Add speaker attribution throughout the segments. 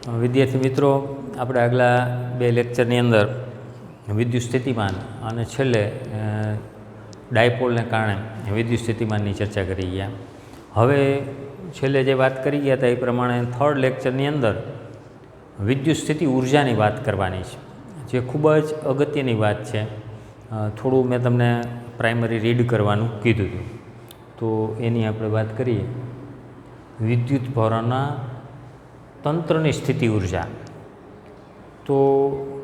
Speaker 1: વિદ્યાર્થી મિત્રો, આપણે આગલા બે લેક્ચરની અંદર વિદ્યુત સ્થિતિમાન અને છેલ્લે ડાયપોલને કારણે વિદ્યુત સ્થિતિમાનની ચર્ચા કરી ગયા. હવે છેલ્લે જે વાત કરી ગયા હતા એ પ્રમાણે થર્ડ લેક્ચરની અંદર વિદ્યુત સ્થિતિ ઉર્જાની વાત કરવાની છે, જે ખૂબ જ અગત્યની વાત છે. થોડું મેં તમને પ્રાઇમરી રીડ કરવાનું કીધું હતું, તો એની આપણે વાત કરીએ. વિદ્યુત ભારોના તંત્રની સ્થિતિ ઉર્જા, તો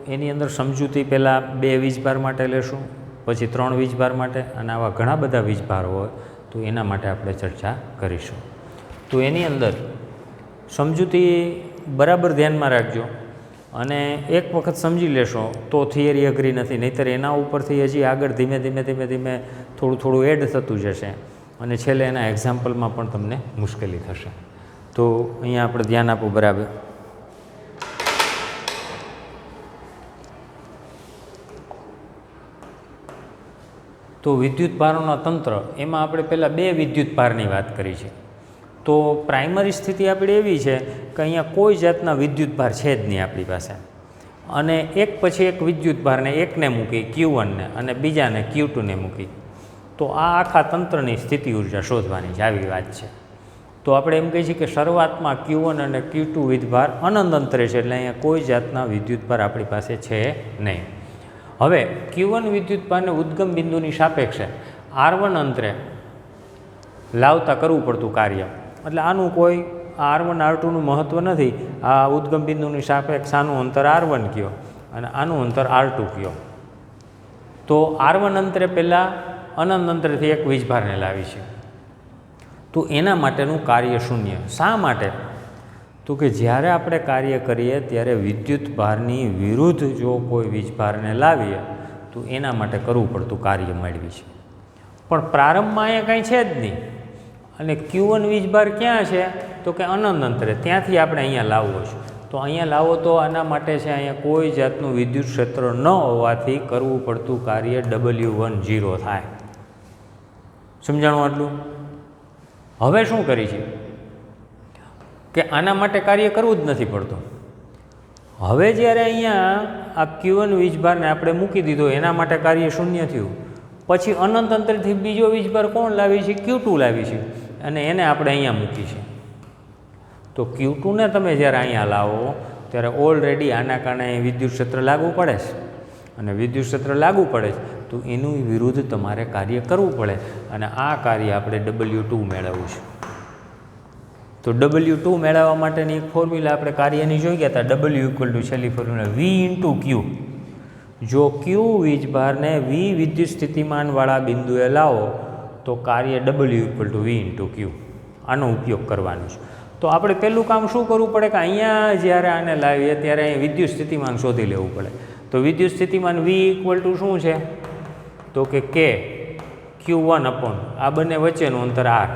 Speaker 1: એની અંદર સમજૂતી પહેલાં 2 વીજભાર માટે લેશું, પછી 3 વીજભાર માટે, અને આવા ઘણા બધા વીજભાર હોય તો એના માટે આપણે ચર્ચા કરીશું. તો એની અંદર સમજૂતી બરાબર ધ્યાનમાં રાખજો, અને એક વખત સમજી લેશો તો થિયરી અઘરી નથી, નહીંતર એના ઉપરથી હજી આગળ ધીમે ધીમે થોડું એડ થતું જશે, અને છેલ્લે એના એક્ઝામ્પલમાં પણ તમને મુશ્કેલી થશે. તો અહીંયા આપણે ધ્યાન આપવું બરાબર. તો વિદ્યુત ભારોના તંત્ર, એમાં આપણે પહેલાં 2 વિદ્યુત ભારની વાત કરી છે. તો પ્રાઇમરી સ્થિતિ આપણી એવી છે કે અહીંયા કોઈ જાતના વિદ્યુત ભાર છે જ નહીં આપણી પાસે, અને એક પછી એક વિદ્યુત ભારને એકને મૂકી Q1ને અને બીજાને Q2ને મૂકી, તો આ આખા તંત્રની સ્થિતિ ઉર્જા શોધવાની છે, આવી વાત છે. તો આપણે એમ કહીએ છીએ કે શરૂઆતમાં Q1 અને Q2 વીજભાર અનંત અંતરે છે, એટલે અહીંયા કોઈ જાતના વિદ્યુતભાર આપણી પાસે છે નહીં. હવે Q1 વિદ્યુતભારને ઉદ્ગમ બિંદુની સાપેક્ષે R1 અંતરે લાવતા કરવું પડતું કાર્ય, એટલે આનું કોઈ R1 R2નું મહત્ત્વ નથી. આ ઉદ્ગમ બિંદુની સાપેક્ષ આનું અંતર R1 કયો અને આનું અંતર R2 કયો. તો R1 અંતરે પહેલાં અનંત અંતરેથી એક વીજભારને લાવી છે, તો એના માટેનું કાર્ય શૂન્ય. શા માટે? તો કે જ્યારે આપણે કાર્ય કરીએ ત્યારે વિદ્યુત ભારની વિરુદ્ધ જો કોઈ વીજભારને લાવીએ તો એના માટે કરવું પડતું કાર્ય મેળવી છે. પણ પ્રારંભમાં અહીંયા કાંઈ છે જ નહીં, અને Q1 વીજભાર ક્યાં છે તો કે અનંત અંતરે, ત્યાંથી આપણે અહીંયા લાવવો છે. તો અહીંયા લાવો તો આના માટે છે અહીંયા કોઈ જાતનું વિદ્યુત ક્ષેત્ર ન હોવાથી કરવું પડતું કાર્ય W10 થાય. સમજાણું આટલું? હવે શું કરી છે કે આના માટે કાર્ય કરવું જ નથી પડતું. હવે જ્યારે અહીંયા આ Q1 વીજભારને આપણે મૂકી દીધો, એના માટે કાર્ય શૂન્ય થયું. પછી અનંત અંતરથી બીજો વીજભાર કોણ લાવી છે? Q2 લાવી છે, અને એને આપણે અહીંયા મૂકી છે. તો Q2ને તમે જ્યારે અહીંયા લાવો ત્યારે ઓલરેડી આના કારણે વિદ્યુત ક્ષેત્ર લાગુ પડે છે, અને વિદ્યુત ક્ષેત્ર લાગુ પડે છે તો એનું વિરુદ્ધ તમારે કાર્ય કરવું પડે, અને આ કાર્ય આપણે W2 મેળવવું છે. તો W2 મેળવવા માટેની એક ફોર્મ્યુલા આપણે કાર્યની જોઈ ગયા હતા. W છેલ્લી ફોર્મ્યુલા V × Q. જો Q વીજભારને V વિદ્યુત સ્થિતિમાનવાળા બિંદુએ લાવો તો કાર્ય W V × Q. આનો ઉપયોગ કરવાનો છે. તો આપણે પહેલું કામ શું કરવું પડે કે અહીંયા જ્યારે આને લાવીએ ત્યારે અહીં વિદ્યુત સ્થિતિમાન શોધી લેવું પડે. તો વિદ્યુત સ્થિતિમાન V શું છે તો કે K Q1 / આ બંને વચ્ચેનું અંતર R.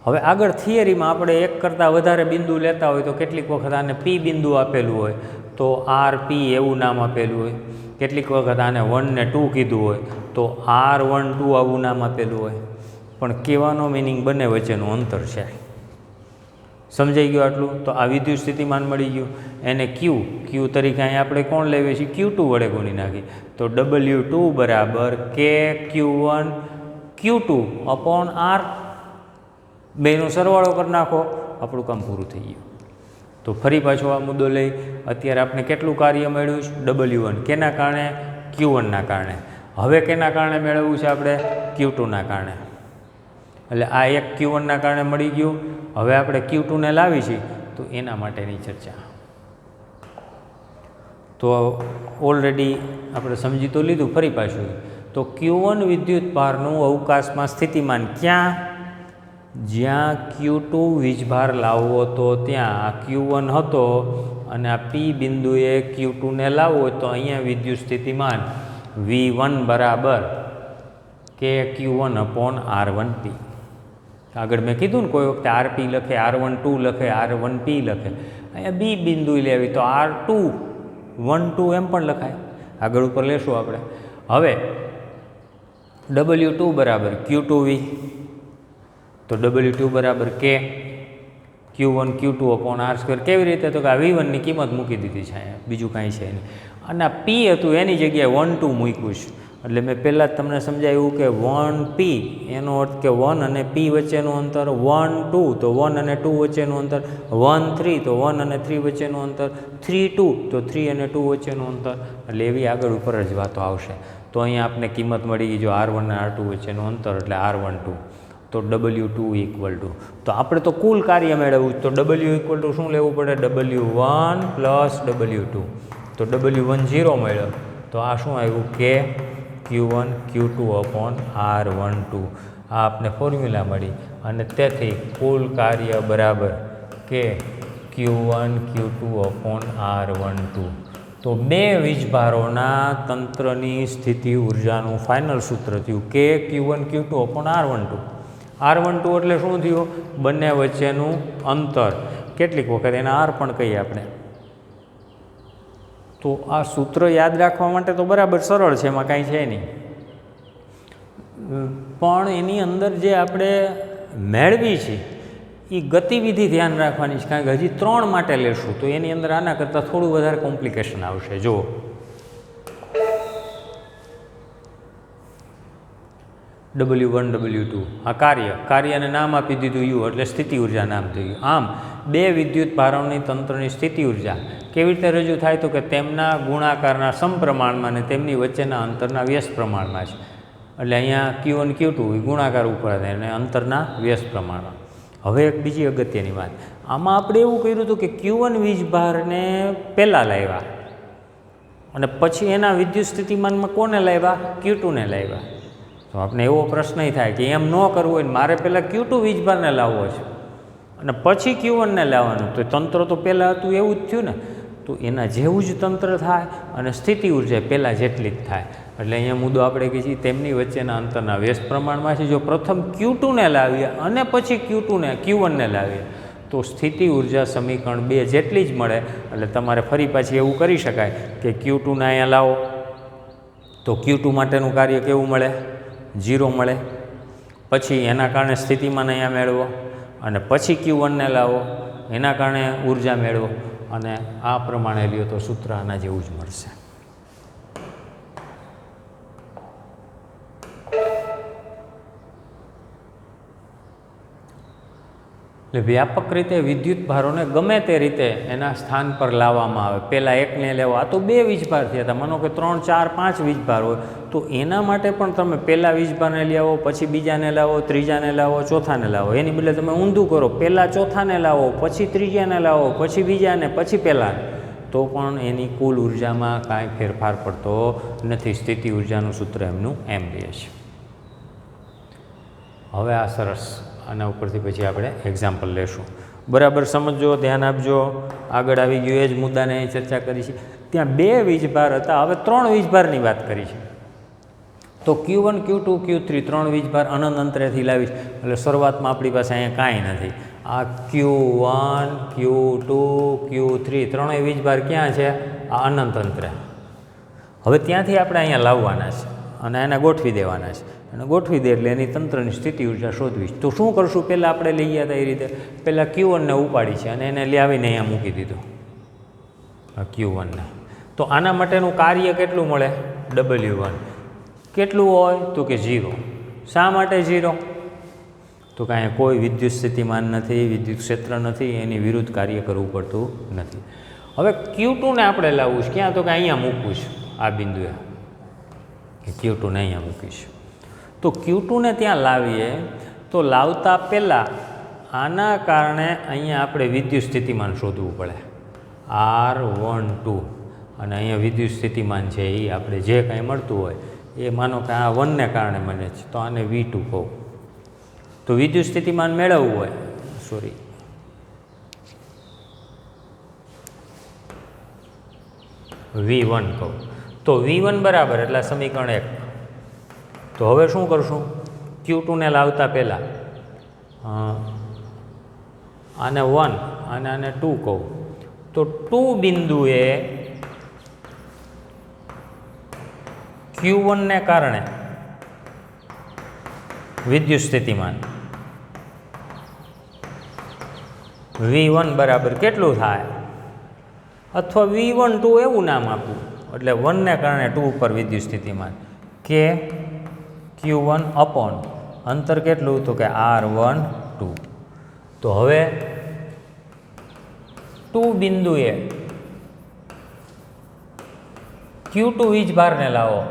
Speaker 1: હવે આગળ થિયરીમાં આપણે એક કરતાં વધારે બિંદુ લેતા હોય તો કેટલીક વખત આને P બિંદુ આપેલું હોય તો RP એવું નામ આપેલું હોય, કેટલીક વખત આને 1 ને 2 કીધું હોય તો R12 આવું નામ આપેલું હોય. પણ કહેવાનો મિનિંગ બંને વચ્ચેનું અંતર છે. સમજાઈ ગયું આટલું? તો આ વિદ્યુત સ્થિતિમાન મળી ગયું. એને Q તરીકે અહીં આપણે કોણ લેવીએ છીએ? Q2 વડે ગુણી નાખી. તો W2 = K Q1 Q2 / R. બેનો સરવાળો કરી નાખો, આપણું કામ પૂરું થઈ ગયું. તો ફરી પાછો આ મુદ્દો લઈ, અત્યારે આપણે કેટલું કાર્ય મેળવ્યું છે? W1. કેના કારણે? Q1ના કારણે. હવે કેના કારણે મેળવવું છે આપણે? Q2ના કારણે. એટલે આ એક Q1ના કારણે મળી ગયું. હવે આપણે Q2ને લાવી છીએ તો એના માટેની ચર્ચા. તો ઓલરેડી આપણે સમજી તો લીધું, ફરી પાછું. તો Q1 વિદ્યુત ભારનું અવકાશમાં સ્થિતિમાન ક્યાં? જ્યાં Q2 વીજભાર લાવવો તો ત્યાં આ Q1 હતો, અને આ P બિંદુએ Q2ને લાવવો હોય તો અહીંયા વિદ્યુત સ્થિતિમાન V1 = K Q1 / R1P. આગળ મેં કીધું ને, કોઈ વખતે RP લખે, R12 લખે, R1P લખે. અહીંયા B બિંદુ લેવી તો R212 એમ પણ લખાય. આગળ ઉપર લેશું આપણે. હવે W2 = Q2V. તો W2 = K Q1 Q2 upon R square. કેવી રીતે? તો કે આ V1ની કિંમત મૂકી દીધી છે અહીંયા, બીજું કાંઈ છે નહીં. અને આ P હતું એની જગ્યાએ 1 2 મૂક્યું છે. એટલે મેં પહેલાં જ તમને સમજાવ્યું કે 1P એનો અર્થ કે 1 અને P વચ્ચેનું અંતર, 1 2 તો 1 અને 2 વચ્ચેનું અંતર, 1 3 તો 1 અને 3 વચ્ચેનું અંતર, 3 2 તો 3 અને 2 વચ્ચેનું અંતર. એટલે એવી આગળ ઉપર જ વાતો આવશે. તો અહીંયા આપણે કિંમત મળી ગઈ જો R1 અને R2 વચ્ચેનું અંતર એટલે R12. તો W2 ઇક્વલ ટુ, તો આપણે તો કુલ કાર્ય મેળવવું તો W ઇક્વલ ટુ શું લેવું પડે? W1 plus W2. તો W1 0 મળ્યો, તો આ શું આવ્યું કે Q1 Q2 અપોન R12. આ આપણે ફોર્મ્યુલા મળી. અને તેથી કુલ કાર્ય બરાબર કે Q1 Q2 અપોન R12. તો બે વીજભારોના તંત્રની સ્થિતિ ઉર્જાનું ફાઇનલ સૂત્ર થયું કે Q1 Q2 upon R12. R12 એટલે શું થયું? બંને વચ્ચેનું અંતર. કેટલીક વખત એને R પણ કહીએ આપણે. તો આ સૂત્ર યાદ રાખવા માટે તો બરાબર સરળ છે, એમાં કાંઈ છે નહીં. પણ એની અંદર જે આપણે મેળવી છે એ ગતિવિધિ ધ્યાન રાખવાની છે, કારણ કે હજી 3 માટે લેશું તો એની અંદર આના કરતાં થોડું વધારે કોમ્પ્લિકેશન આવશે. જુઓ, W1 W2 આ કાર્યને નામ આપી દીધું U એટલે સ્થિતિ ઉર્જા નામ થયું. આમ બે વિદ્યુત ભારોની તંત્રની સ્થિતિ ઉર્જા કેવી રીતે રજૂ થાય? તો કે તેમના ગુણાકારના સમપ્રમાણમાં અને તેમની વચ્ચેના અંતરના વ્યસ્ત પ્રમાણમાં છે. એટલે અહીંયા Q1 Q2 એ ગુણાકાર ઉપર અને અંતરના વ્યસ્ત પ્રમાણમાં. હવે એક બીજી અગત્યની વાત, આમાં આપણે એવું કર્યું હતું કે Q1 વીજભારને પહેલાં લાવ્યા અને પછી એના વિદ્યુત સ્થિતિમાનમાં કોને લાવ્યા? Q2ને લાવ્યા. તો આપણે એવો પ્રશ્ન થાય કે એમ ન કરવું હોય, મારે પહેલાં Q2 વીજભારને લાવવો છે અને પછી Q1ને લાવવાનું, તો તંત્ર તો પહેલાં હતું એવું જ થયું ને. તો એના જેવું જ તંત્ર થાય અને સ્થિતિ ઉર્જા પહેલાં જેટલી જ થાય. એટલે અહીંયા મુદ્દો આપણે કહીએ છીએ તેમની વચ્ચેના અંતરના વ્યસ્ત પ્રમાણમાં છે. જો પ્રથમ Q2ને લાવીએ અને પછી Q1ને લાવીએ તો સ્થિતિ ઉર્જા સમીકરણ 2 જેટલી જ મળે. એટલે તમારે ફરી પાછી એવું કરી શકાય કે Q2ને અહીંયા લાવો તો Q2 માટેનું કાર્ય કેવું મળે? 0 મળે. પછી એના કારણે સ્થિતિમાન અહીંયા મેળવો અને પછી Q1ને લાવો, એના કારણે ઉર્જા મેળવો અને આ પ્રમાણે લ્યો તો સૂત્ર આના જેવું જ મળશે. એટલે વ્યાપક રીતે વિદ્યુત ભારોને ગમે તે રીતે એના સ્થાન પર લાવવામાં આવે. પહેલાં એકને લેવો, આ તો 2 વીજભાર થયા હતા, માનો કે 3 4 5 વીજભાર હોય તો એના માટે પણ તમે પહેલાં વીજભારને લાવો, પછી બીજાને લાવો, ત્રીજાને લાવો, ચોથાને લાવો. એની બદલે તમે ઊંધું કરો, પહેલાં ચોથાને લાવો, પછી ત્રીજાને લાવો, પછી બીજાને, પછી પહેલાંને, તો પણ એની કુલ ઉર્જામાં કાંઈ ફેરફાર પડતો નથી. સ્થિતિ ઉર્જાનું સૂત્ર એમનું એમ રહે છે. હવે આ સરસ, આના ઉપરથી પછી આપણે એક્ઝામ્પલ લેશું. બરાબર સમજો, ધ્યાન આપજો. આગળ આવી ગયું એ જ મુદ્દાને અહીં ચર્ચા કરી છે. ત્યાં 2 વીજભાર હતા, હવે 3 વીજભારની વાત કરી છે. તો Q1 Q2 Q3 3 વીજભાર અનંત અંતરેથી લાવીશ. એટલે શરૂઆતમાં આપણી પાસે અહીંયા કાંઈ નથી. આ Q1 Q2 Q3 ત્રણેય વીજભાર ક્યાં છે? આ અનંત અંતરે. હવે ત્યાંથી આપણે અહીંયા લાવવાના છે અને એને ગોઠવી દેવાના છે. અને ગોઠવી દે એટલે એની તંત્રની સ્થિતિ ઉર્જા શોધવી. તો શું કરશું? પહેલાં આપણે લઈ ગયા હતા એ રીતે પહેલાં Q1ને ઉપાડી છે અને એને લાવીને અહીંયા મૂકી દીધું Q1ને. તો આના માટેનું કાર્ય કેટલું મળે? W1 કેટલું હોય? તો કે 0. શા માટે 0? તો કે અહીંયા કોઈ વિદ્યુત સ્થિતિમાન નથી, વિદ્યુત ક્ષેત્ર નથી, એની વિરુદ્ધ કાર્ય કરવું પડતું નથી. હવે Q2ને આપણે લાવવું છે ક્યાં? તો કે અહીંયા મૂકવું છે આ બિંદુએ, Q2ને અહીંયા મૂકીશું. તો Q2ને ત્યાં લાવીએ તો લાવતા પહેલાં આના કારણે અહીંયા આપણે વિદ્યુત સ્થિતિમાન શોધવું પડે, R12. અને અહીંયા વિદ્યુત સ્થિતિમાન છે એ આપણે જે કાંઈ મળતું હોય એ માનો કે આ 1ને કારણે મને છે તો આને V2 કહું. તો વિદ્યુત સ્થિતિમાન મેળવવું હોય, V1 કહું તો V1 બરાબર એટલે સમીકરણ 1. તો હવે શું કરશું? Q2ને લાવતા પહેલાં આને 1 અને આને 2 કહું તો 2 બિંદુએ Q1ને કારણે વિદ્યુત સ્થિતિમાન V1 બરાબર કેટલું થાય, અથવા V12 એવું નામ આપવું, એટલે 1 ને કારણે 2 ઉપર વિદ્યુત સ્થિતિમાન કે Q1 અપોન અંતર કેટલું, તો કે R12. તો હવે 2 બિંદુએ Q2 વીજભારને લાવો.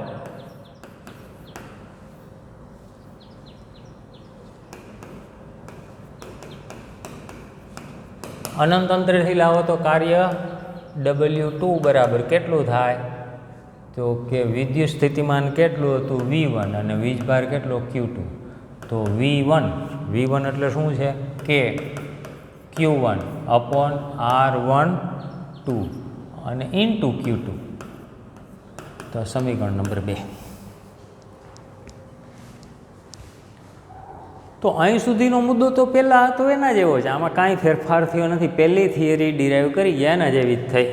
Speaker 1: અનંત અંતરેથી લાવો તો કાર્ય W2 બરાબર કેટલું થાય, તો કે વિદ્યુત સ્થિતિમાન કેટલું હતું V1 અને વીજભાર કેટલો Q2. તો V1 એટલે શું છે કે Q1 અપોન R12 અને ઇન્ટુ Q2. તો સમીકરણ નંબર 2. તો અહીં સુધીનો મુદ્દો તો પહેલાં હતો એના જેવો છે, આમાં કાંઈ ફેરફાર થયો નથી. પહેલી થિયરી ડિરાઈવ કરી ગયા એના જેવી જ થઈ,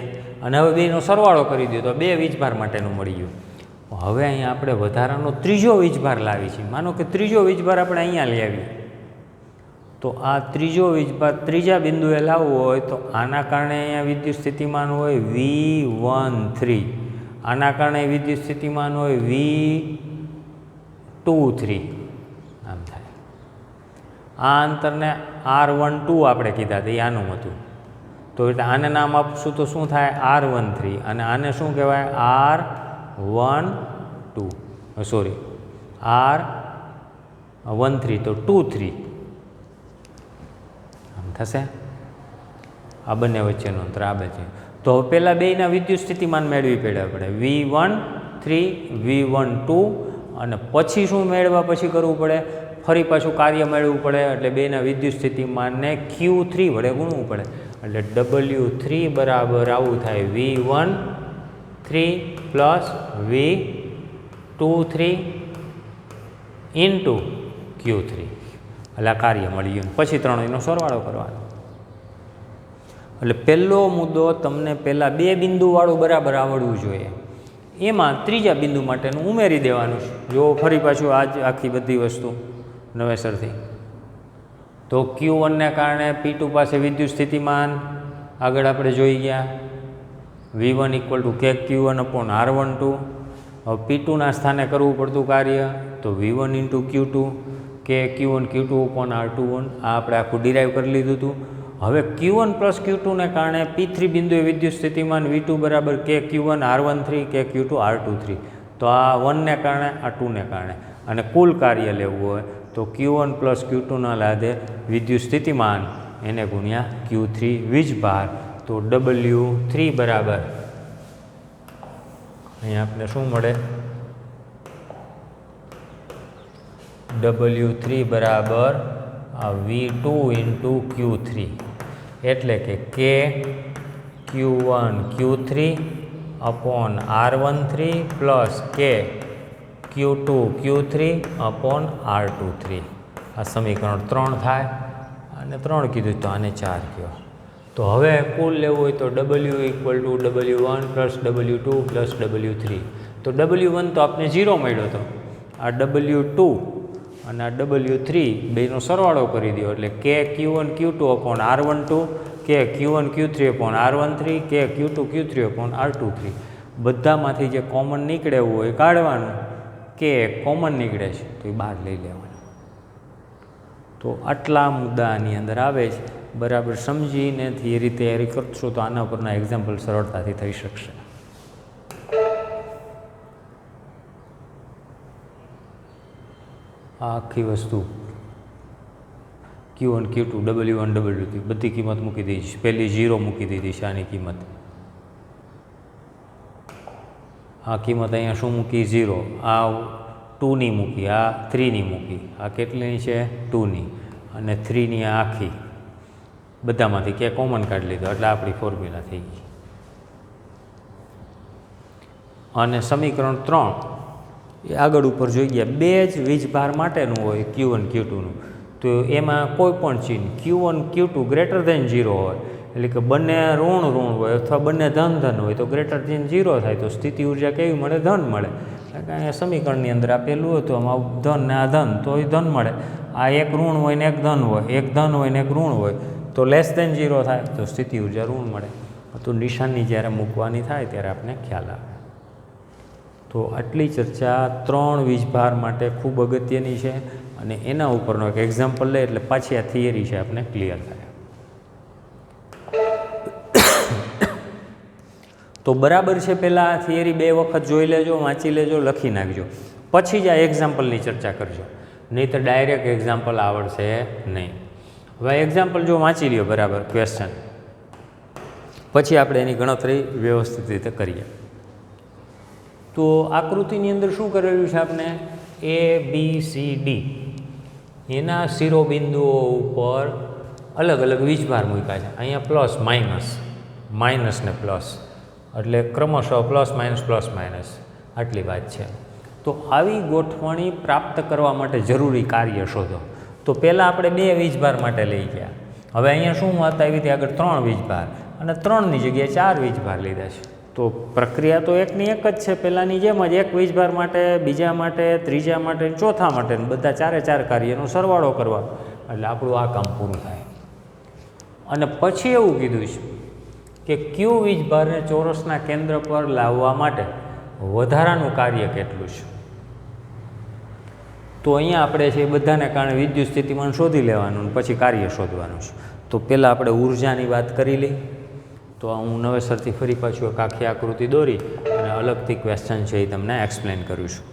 Speaker 1: અને હવે બેનો સરવાળો કરી દો તો 2 વીજભાર માટેનું મળી ગયું. હવે અહીંયા આપણે વધારાનો ત્રીજો વીજભાર લાવી છીએ. માનો કે ત્રીજો વીજભાર આપણે અહીંયા લઈ આવીએ, તો આ ત્રીજો વીજભાર ત્રીજા બિંદુએ લાવવો હોય તો આના કારણે અહીંયા વિદ્યુત સ્થિતિમાન હોય V13, આના કારણે વિદ્યુત સ્થિતિમાન હોય V23. આમ થાય. આ અંતરને R12 આપણે કીધા હતા, એ આનું હતું. તો એટલે આને નામ આપશું તો શું થાય R13, અને આને શું કહેવાય R12, સોરી R13, તો 23 આમ થશે. આ બંને વચ્ચેનું અંતર આ બે છે. તો પહેલાં બેયના વિદ્યુત સ્થિતિમાન મેળવી પડે આપણે V13, V12, અને પછી શું મેળવવા પછી કરવું પડે, ફરી પાછું કાર્ય મેળવવું પડે. એટલે બેના વિદ્યુત સ્થિતિમાનને Q3 વડે ગુણવું પડે. એટલે W3 બરાબર આવું થાય V13 plus V23 into Q3. એટલે આ કાર્ય મળી ગયું. પછી ત્રણેયનો સરવાળો કરવાનો. એટલે પહેલો મુદ્દો તમને પહેલાં 2 બિંદુવાળું બરાબર આવડવું જોઈએ, એમાં ત્રીજા બિંદુ માટેનું ઉમેરી દેવાનું છે. જો ફરી પાછું આખી બધી વસ્તુ નવેસરથી. તો Q1 ને કારણે P2 પાસે વિદ્યુત સ્થિતિમાન આગળ આપણે જોઈ ગયા V1 ઇક્વલ ટુ કે Q1 અપોન R12. હવે P2ના સ્થાને કરવું પડતું કાર્ય તો V1 ઇન્ટુ Q2 કે Q1 Q2 અપોન R21. આ આપણે આખું ડિરાઈવ કરી લીધું હતું. હવે Q1 પ્લસ Q2 ને કારણે P3 બિંદુએ વિદ્યુત સ્થિતિમાન V2 બરાબર કે Q1 R13 કે Q2 R23. તો આ 1 ને કારણે આ 2 ને કારણે, અને કુલ કાર્ય લેવું હોય તો Q1 પ્લસ Q2ના લાદે વિદ્યુત સ્થિતિમાન એને ગુણ્યા Q3 વીજભાર. તો W3 બરાબર અહીંયા આપણે શું મળે, W3 બરાબર V2 ઇન્ટુ Q3, એટલે કે Q1 Q3 upon R13 plus કે Q2 Q3 અપોન R23. આ સમીકરણ 3 થાય, અને 3 કીધું તો આને 4 કહો. તો હવે કુલ લેવું હોય તો W equal to W1 plus W2 plus W3. તો W1 તો આપણે 0 મળ્યો હતો, આ W2 અને આ W3 બેનો સરવાળો કરી દો એટલે કે Q1 Q2 અપોન R12 કે Q1 Q3 અપોન R13 કે Q2 Q3 અપોન R23. બધામાંથી જે કોમન નીકળે એવું હોય કાઢવાનું, કે કોમન નીકળે છે તો એ બહાર લઈ લેવાનું. તો આટલા મુદ્દા આની અંદર આવે છે. બરાબર સમજીને થિયરી તૈયારી કરશો તો આના પરના એક્ઝામ્પલ સરળતાથી થઈ શકશે. આ આખી વસ્તુ Q1 Q2 W1 W3 બધી કિંમત મૂકી દીધી છે. પહેલી 0 મૂકી દીધી છે આની કિંમત. આ કિંમત અહીંયા શું મૂકી 0, આ 2ની મૂકી, આ 3ની મૂકી, આ કેટલીની છે 2ની, અને 3ની આ આખી બધામાંથી કે કોમન કાઢી લીધો એટલે આપણી ફોર્મ્યુલા થઈ ગઈ. અને સમીકરણ 3 એ આગળ ઉપર જોઈ ગયા, 2 જ વીજભાર માટેનું હોય Q1 Q2નું. તો એમાં કોઈ પણ ચિહ્ન Q1 Q2 ગ્રેટર ધેન 0 હોય, એટલે કે બંને ઋણ હોય અથવા બંને ધન હોય તો ગ્રેટર ધેન 0 થાય તો સ્થિતિ ઉર્જા કેવી મળે, ધન મળે. એટલે કે અહીંયા સમીકરણની અંદર આપેલું હતું આમાં ધન ને આ ધન, તો એ ધન મળે. આ એક ઋણ હોય ને એક ધન હોય, એક ધન હોય ને એક ઋણ હોય તો <0 થાય તો સ્થિતિ ઉર્જા ઋણ મળે. તો નિશાની જ્યારે મૂકવાની થાય ત્યારે આપણે ખ્યાલ આવે. તો આટલી ચર્ચા 3 વીજભાર માટે ખૂબ અગત્યની છે અને એના ઉપરનો એક એક્ઝામ્પલ લે એટલે પાછી આ થિયરી છે આપણે ક્લિયર થાય. તો બરાબર છે, પહેલાં આ થિયરી 2 વખત જોઈ લેજો, વાંચી લેજો, લખી નાખજો, પછી જ આ એક્ઝામ્પલની ચર્ચા કરજો, નહીં તો ડાયરેક્ટ એક્ઝામ્પલ આવડશે નહીં. હવે એક્ઝામ્પલ જો વાંચી લ્યો બરાબર ક્વેશ્ચન, પછી આપણે એની ગણતરી વ્યવસ્થિત રીતે કરીએ. તો આકૃતિની અંદર શું કરેલું છે આપણે? ABCD એના શિરોબિંદુઓ ઉપર અલગ અલગ વીજભાર મૂક્યા છે. અહીંયા પ્લસ માઇનસ ને પ્લસ, એટલે ક્રમશઃ પ્લસ માઇનસ આટલી વાત છે. તો આવી ગોઠવણી પ્રાપ્ત કરવા માટે જરૂરી કાર્ય શોધો. તો પહેલાં આપણે 2 વીજભાર માટે લઈ ગયા. હવે અહીંયા શું વાત આવી હતી? આગળ 3 વીજભાર અને 3ની જગ્યાએ 4 વીજભાર લીધા છે. તો પ્રક્રિયા તો એકની એક જ છે, પહેલાંની જેમ જ. એક વીજભાર માટે, બીજા માટે, ત્રીજા માટે, ચોથા માટે, બધા 4 કાર્યનો સરવાળો કરવાનો, એટલે આપણું આ કામ પૂરું થાય. અને પછી એવું કીધું છે કે ક્યુ વીજભારને ચોરસના કેન્દ્ર પર લાવવા માટે વધારાનું કાર્ય કેટલું છે. તો અહીંયા આપણે છે એ બધાને કારણે વિદ્યુત સ્થિતિમાન શોધી લેવાનું, પછી કાર્ય શોધવાનું છે. તો પહેલાં આપણે ઉર્જાની વાત કરી લઈ. તો હું નવેસરથી ફરી પાછું એક આખી આકૃતિ દોરી અને અલગથી ક્વેશ્ચન છે એ તમને એક્સપ્લેન કરું છું.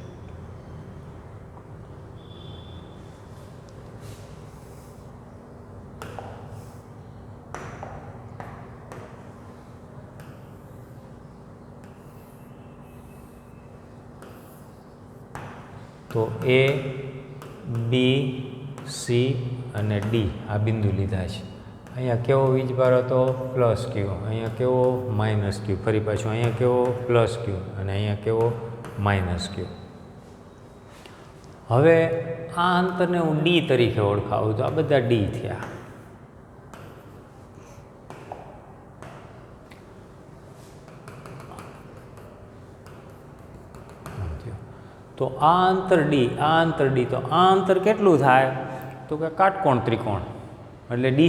Speaker 1: તો A, B, C અને D આ બિંદુ લીધા છે. અહીંયા કેવો વીજભાર હતો? પ્લસ ક્યુ. અહીંયા કેવો? માઇનસ ક્યુ. ફરી પાછું અહીંયા કેવો? પ્લસ ક્યુ. અને અહીંયા કેવો? માઇનસ ક્યુ. હવે આ અંતરને હું D તરીકે ઓળખાવું, તો આ બધા D થયા. તો આ અંતર D, આ અંતર D. તો આ અંતર કેટલું થાય? તો કે કાટકોણ ત્રિકોણ, એટલે D²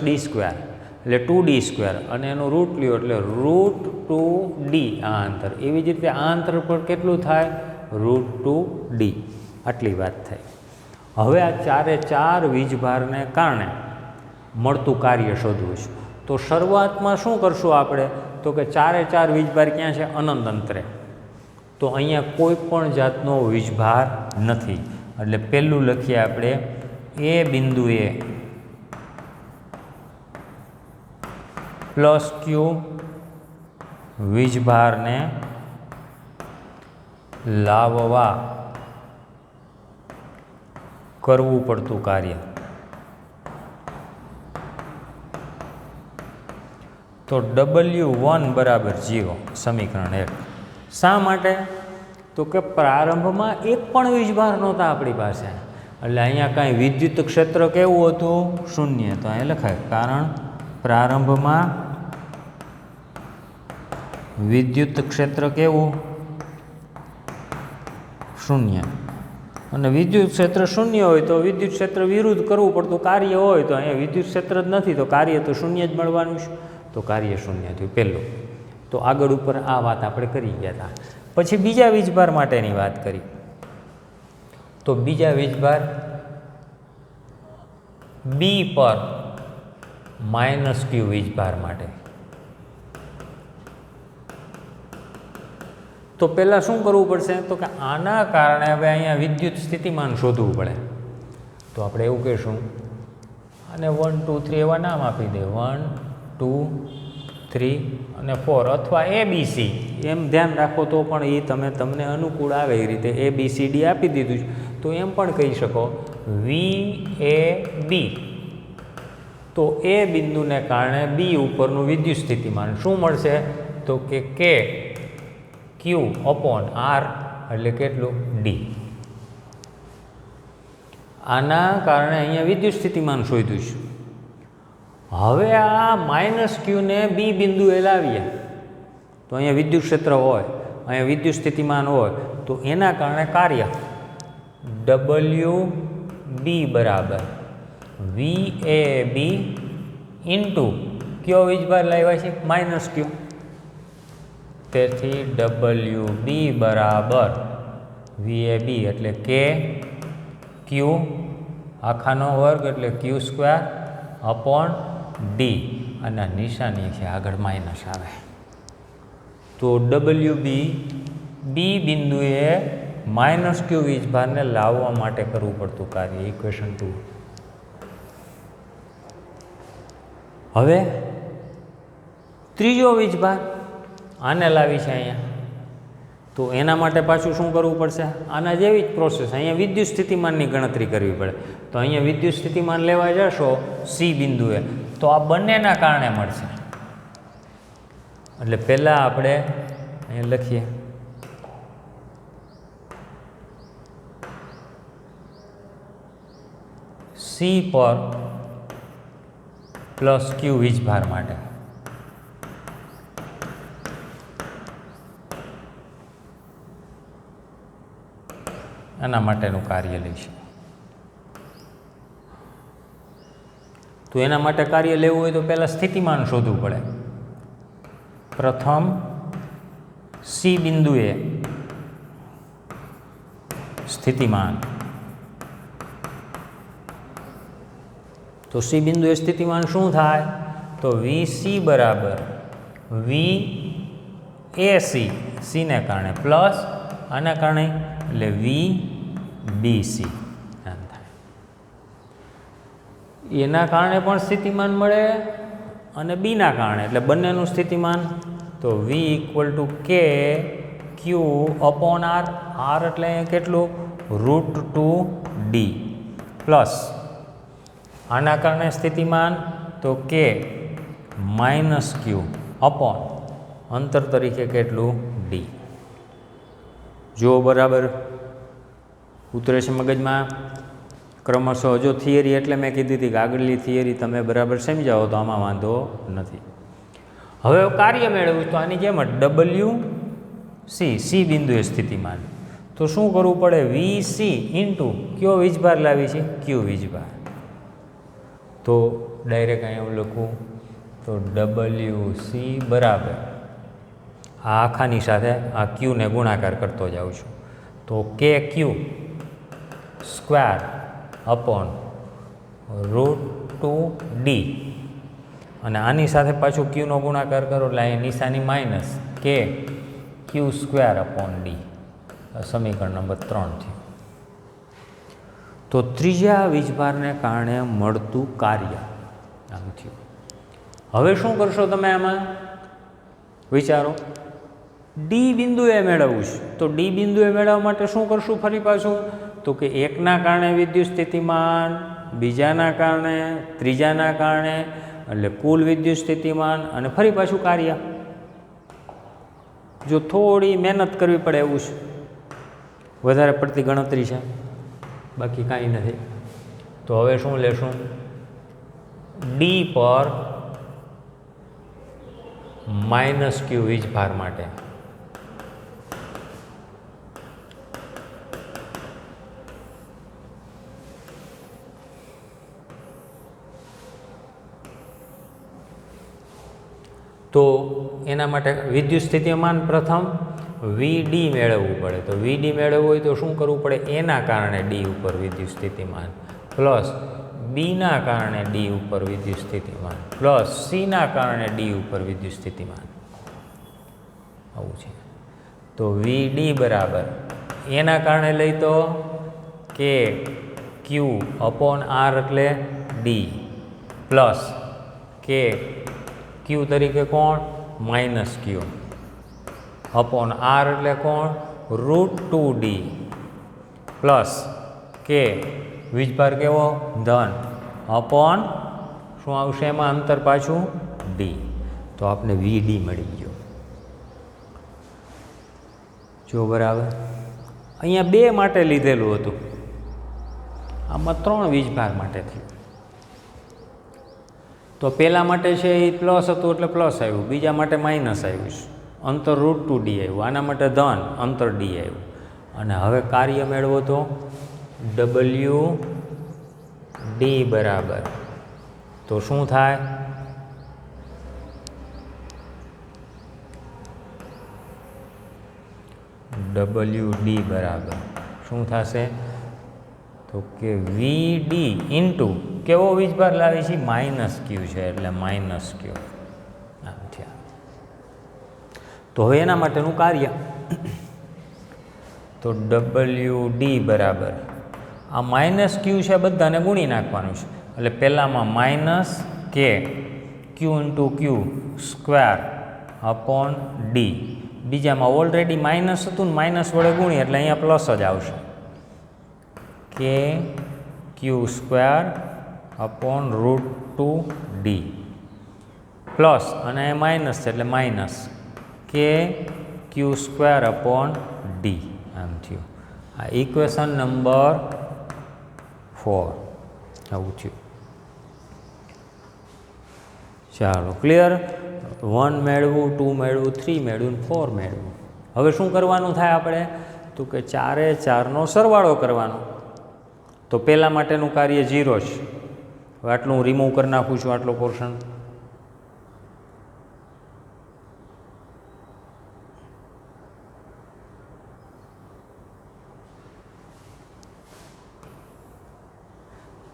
Speaker 1: + D², એટલે 2D², અને એનું રૂટ લ્યો એટલે √2D આ અંતર. એવી જ રીતે આ અંતર પર કેટલું થાય? √2D. આટલી વાત થઈ. હવે આ 4 વીજભારને કારણે મળતું કાર્ય શોધવું છે. તો શરૂઆતમાં શું કરશું આપણે? તો કે 4 વીજભાર ક્યાં છે? અનંત અંતરે. તો અહીંયા કોઈ પણ જાતનો વીજભાર નથી, એટલે પહેલું લખીએ આપણે એ બિંદુએ પ્લસ ક્યુ વીજભારને લાવવા કરવું પડતું કાર્ય. તો W1 = 0, સમીકરણ 1. શા માટે? તો કે પ્રારંભમાં એક પણ વીજભાર નહોતા આપણી પાસે, એટલે અહીંયા કાંઈ વિદ્યુત ક્ષેત્ર કેવું હતું? 0. તો અહીં લખાય, કારણ પ્રારંભમાં વિદ્યુત ક્ષેત્ર કેવું? 0. અને વિદ્યુત ક્ષેત્ર 0 હોય તો વિદ્યુત ક્ષેત્ર વિરુદ્ધ કરવું પડતું કાર્ય હોય, તો અહીંયા વિદ્યુત ક્ષેત્ર જ નથી, તો કાર્ય તો 0 જ મળવાનું છે. તો કાર્ય 0 થયું પહેલું. તો આગળ ઉપર આ વાત આપણે કરી ગયા હતા. પછી બીજા વીજભાર માટેની વાત કરી. તો બીજા વીજભાર B પર -Q વીજભાર માટે. તો પહેલાં શું કરવું પડશે? તો કે આના કારણે હવે અહીંયા વિદ્યુત સ્થિતિમાન શોધવું પડે. તો આપણે એવું કહીશું, અને 1, 2, 3 એવા નામ આપી દે. 1, 2, 3 અને 4, અથવા ABC, એમ ધ્યાન રાખો તો પણ એ તમને અનુકૂળ આવે એ રીતે ABCD આપી દીધું છે. તો એમ પણ કહી શકો VAB. તો એ બિંદુને કારણે B ઉપરનું વિદ્યુત સ્થિતિમાન શું મળશે? તો કે Q/R, એટલે કેટલું? D. આના કારણે અહીંયા વિદ્યુત સ્થિતિમાન શોધ્યું છે. હવે આ -Q ને B બિંદુએ લાવીએ તો અહીંયા વિદ્યુત ક્ષેત્ર હોય, અહીંયા વિદ્યુત સ્થિતિમાન હોય, તો એના કારણે કાર્ય WB = VAB ઇન્ટુ કયો વીજભાર લાવ્યા છે માઇનસ ક્યુ, તેથી WB બરાબર VAB એટલે કે ક્યુ આખાનો વર્ગ એટલે ક્યુ સ્ક્વેર અપોન ડી, અને નિશાની છે આગળ માઇનસ આવે. તો WB બી બિંદુએ માઇનસ ક્યુ વીજભારને લાવવા માટે કરવું પડતું કાર્ય. ઇક્વેશન 2. હવે ત્રીજો વીજભાર આને લાવી છે અહીંયા, તો એના માટે પાછું શું કરવું પડશે? આના જેવી જ પ્રોસેસ. અહીંયા વિદ્યુત સ્થિતિમાનની ગણતરી કરવી પડે. તો અહીંયા વિદ્યુત સ્થિતિમાન લેવા જશો સી બિંદુએ, તો આ બંનેના કારણે મળશે. એટલે પહેલાં આપણે અહીંયા લખીએ સી પર પ્લસ ક્યુ વીજભાર માટે આના માટેનું કાર્ય લઈશું. તો એના માટે કાર્ય લેવું હોય તો પહેલાં સ્થિતિમાન શોધવું પડે. પ્રથમ સી બિંદુએ સ્થિતિમાન, તો સી બિંદુએ સ્થિતિમાન શું થાય? તો VC બરાબર VAC, સીને કારણે પ્લસ આના કારણે એટલે VBC એમ થાય. એના કારણે પણ સ્થિતિમાન મળે અને બીના કારણે, એટલે બંનેનું સ્થિતિમાન. તો V = K Q upon R, R એટલે કેટલું? √2D પ્લસ આના કારણે સ્થિતિમાન તો K - Q અપોન અંતર તરીકે કેટલું? D. જો બરાબર ઉતરે છે મગજમાં ક્રમશઃ. જો થિયરી એટલે મેં કીધી હતી કે આગળની થિયરી તમે બરાબર સમજાવો તો આમાં વાંધો નથી. હવે કાર્ય મેળવ્યું તો આની જેમ WC, સી બિંદુએ સ્થિતિમાન, તો શું કરવું પડે? VC ઇન્ટુ કયો વીજભાર લાવી છે? ક્યુ વીજભાર. તો ડાયરેક્ટ અહીંયા હું લખું તો WC બરાબર આ આખાની સાથે આ ક્યુને ગુણાકાર કરતો જાઉં છું, તો KQ સ્ક્વેર અપોન √2D, અને આની સાથે પાછું ક્યુનો ગુણાકાર કરો એટલે અહીં નિશાની minus KQ square upon D. સમીકરણ નંબર 3 થયું. તો ત્રીજા વીજભારને કારણે મળતું કાર્ય આમ થયું. હવે શું કરશો તમે આમાં? વિચારો. ડી બિંદુએ મેળવવું છે, તો ડી બિંદુએ મેળવવા માટે શું કરશું ફરી પાછું? તો કે એકના કારણે વિદ્યુત સ્થિતિમાન, બીજાના કારણે, ત્રીજાના કારણે, એટલે કુલ વિદ્યુત સ્થિતિમાન અને ફરી પાછું કાર્ય. જો થોડી મહેનત કરવી પડે એવું છે, વધારે પડતી ગણતરી છે, બાકી કાંઈ નથી. તો હવે શું લેશું? ડી પર -Q વીજભાર માટે તો એના માટે વિદ્યુત સ્થિતિમાન પ્રથમ VD મેળવવું પડે. તો VD મેળવવું હોય તો શું કરવું પડે? એના કારણે ડી ઉપર વિદ્યુત સ્થિતિમાન પ્લસ બીના કારણે ડી ઉપર વિદ્યુત સ્થિતિમાન પ્લસ સીના કારણે ડી ઉપર વિદ્યુત સ્થિતિમાન. આવું છે. તો VD બરાબર એના કારણે લઈ તો KQ અપોન R એટલે D પ્લસ KQ તરીકે કોણ? -Q અપોન R એટલે કોણ? √2D પ્લસ K વીજભાર કેવો? ધન અપોન શું આવશે એમાં? અંતર પાછું D. તો આપણે VD મળી ગયો. જો બરાબર અહીંયા 2 માટે લીધેલું હતું, આમાં 3 વીજભાર માટે થયું. તો પહેલા માટે છે એ પ્લસ હતું એટલે પ્લસ આવ્યું, બીજા માટે માઇનસ આવ્યું છે, અંતર √2D આવ્યું, આના માટે ધન અંતર D આવ્યું. અને હવે કાર્ય મેળવો તો WD બરાબર તો શું થાય? WD બરાબર શું થશે? તો કે VD ઇન્ટુ કેવો વીજભાર લાવે છે? માઇનસ ક્યુ છે એટલે માઇનસ ક્યુ. આમ થયા. તો હવે એના માટેનું કાર્ય તો WD બરાબર આ માઇનસ ક્યુ છે બધાને ગુણી નાખવાનું છે એટલે પહેલામાં માઇનસ કે ક્યુ into Q square upon D. બીજામાં ઓલરેડી માઇનસ હતું ને માઇનસ વડે ગુણી એટલે અહીંયા પ્લસ જ આવશે કે Q square upon √2D plus અને એ માઇનસ છે એટલે માઇનસ કે ક્યુ સ્ક્વેર અપોન ડી. આમ થયું. આ ઇક્વેશન નંબર 4 આવું થયું. ચાલો ક્લિયર. 1 મેળવું, 2 મેળવું, 3 મેળવું, 4 મેળવું. હવે શું કરવાનું થાય આપણે? તો કે 4 એ 4નો સરવાળો કરવાનો. તો પહેલાં માટેનું કાર્ય 0 છે. હવે આટલું હું રિમૂવ કરી નાખું છું, આટલો પોર્શન.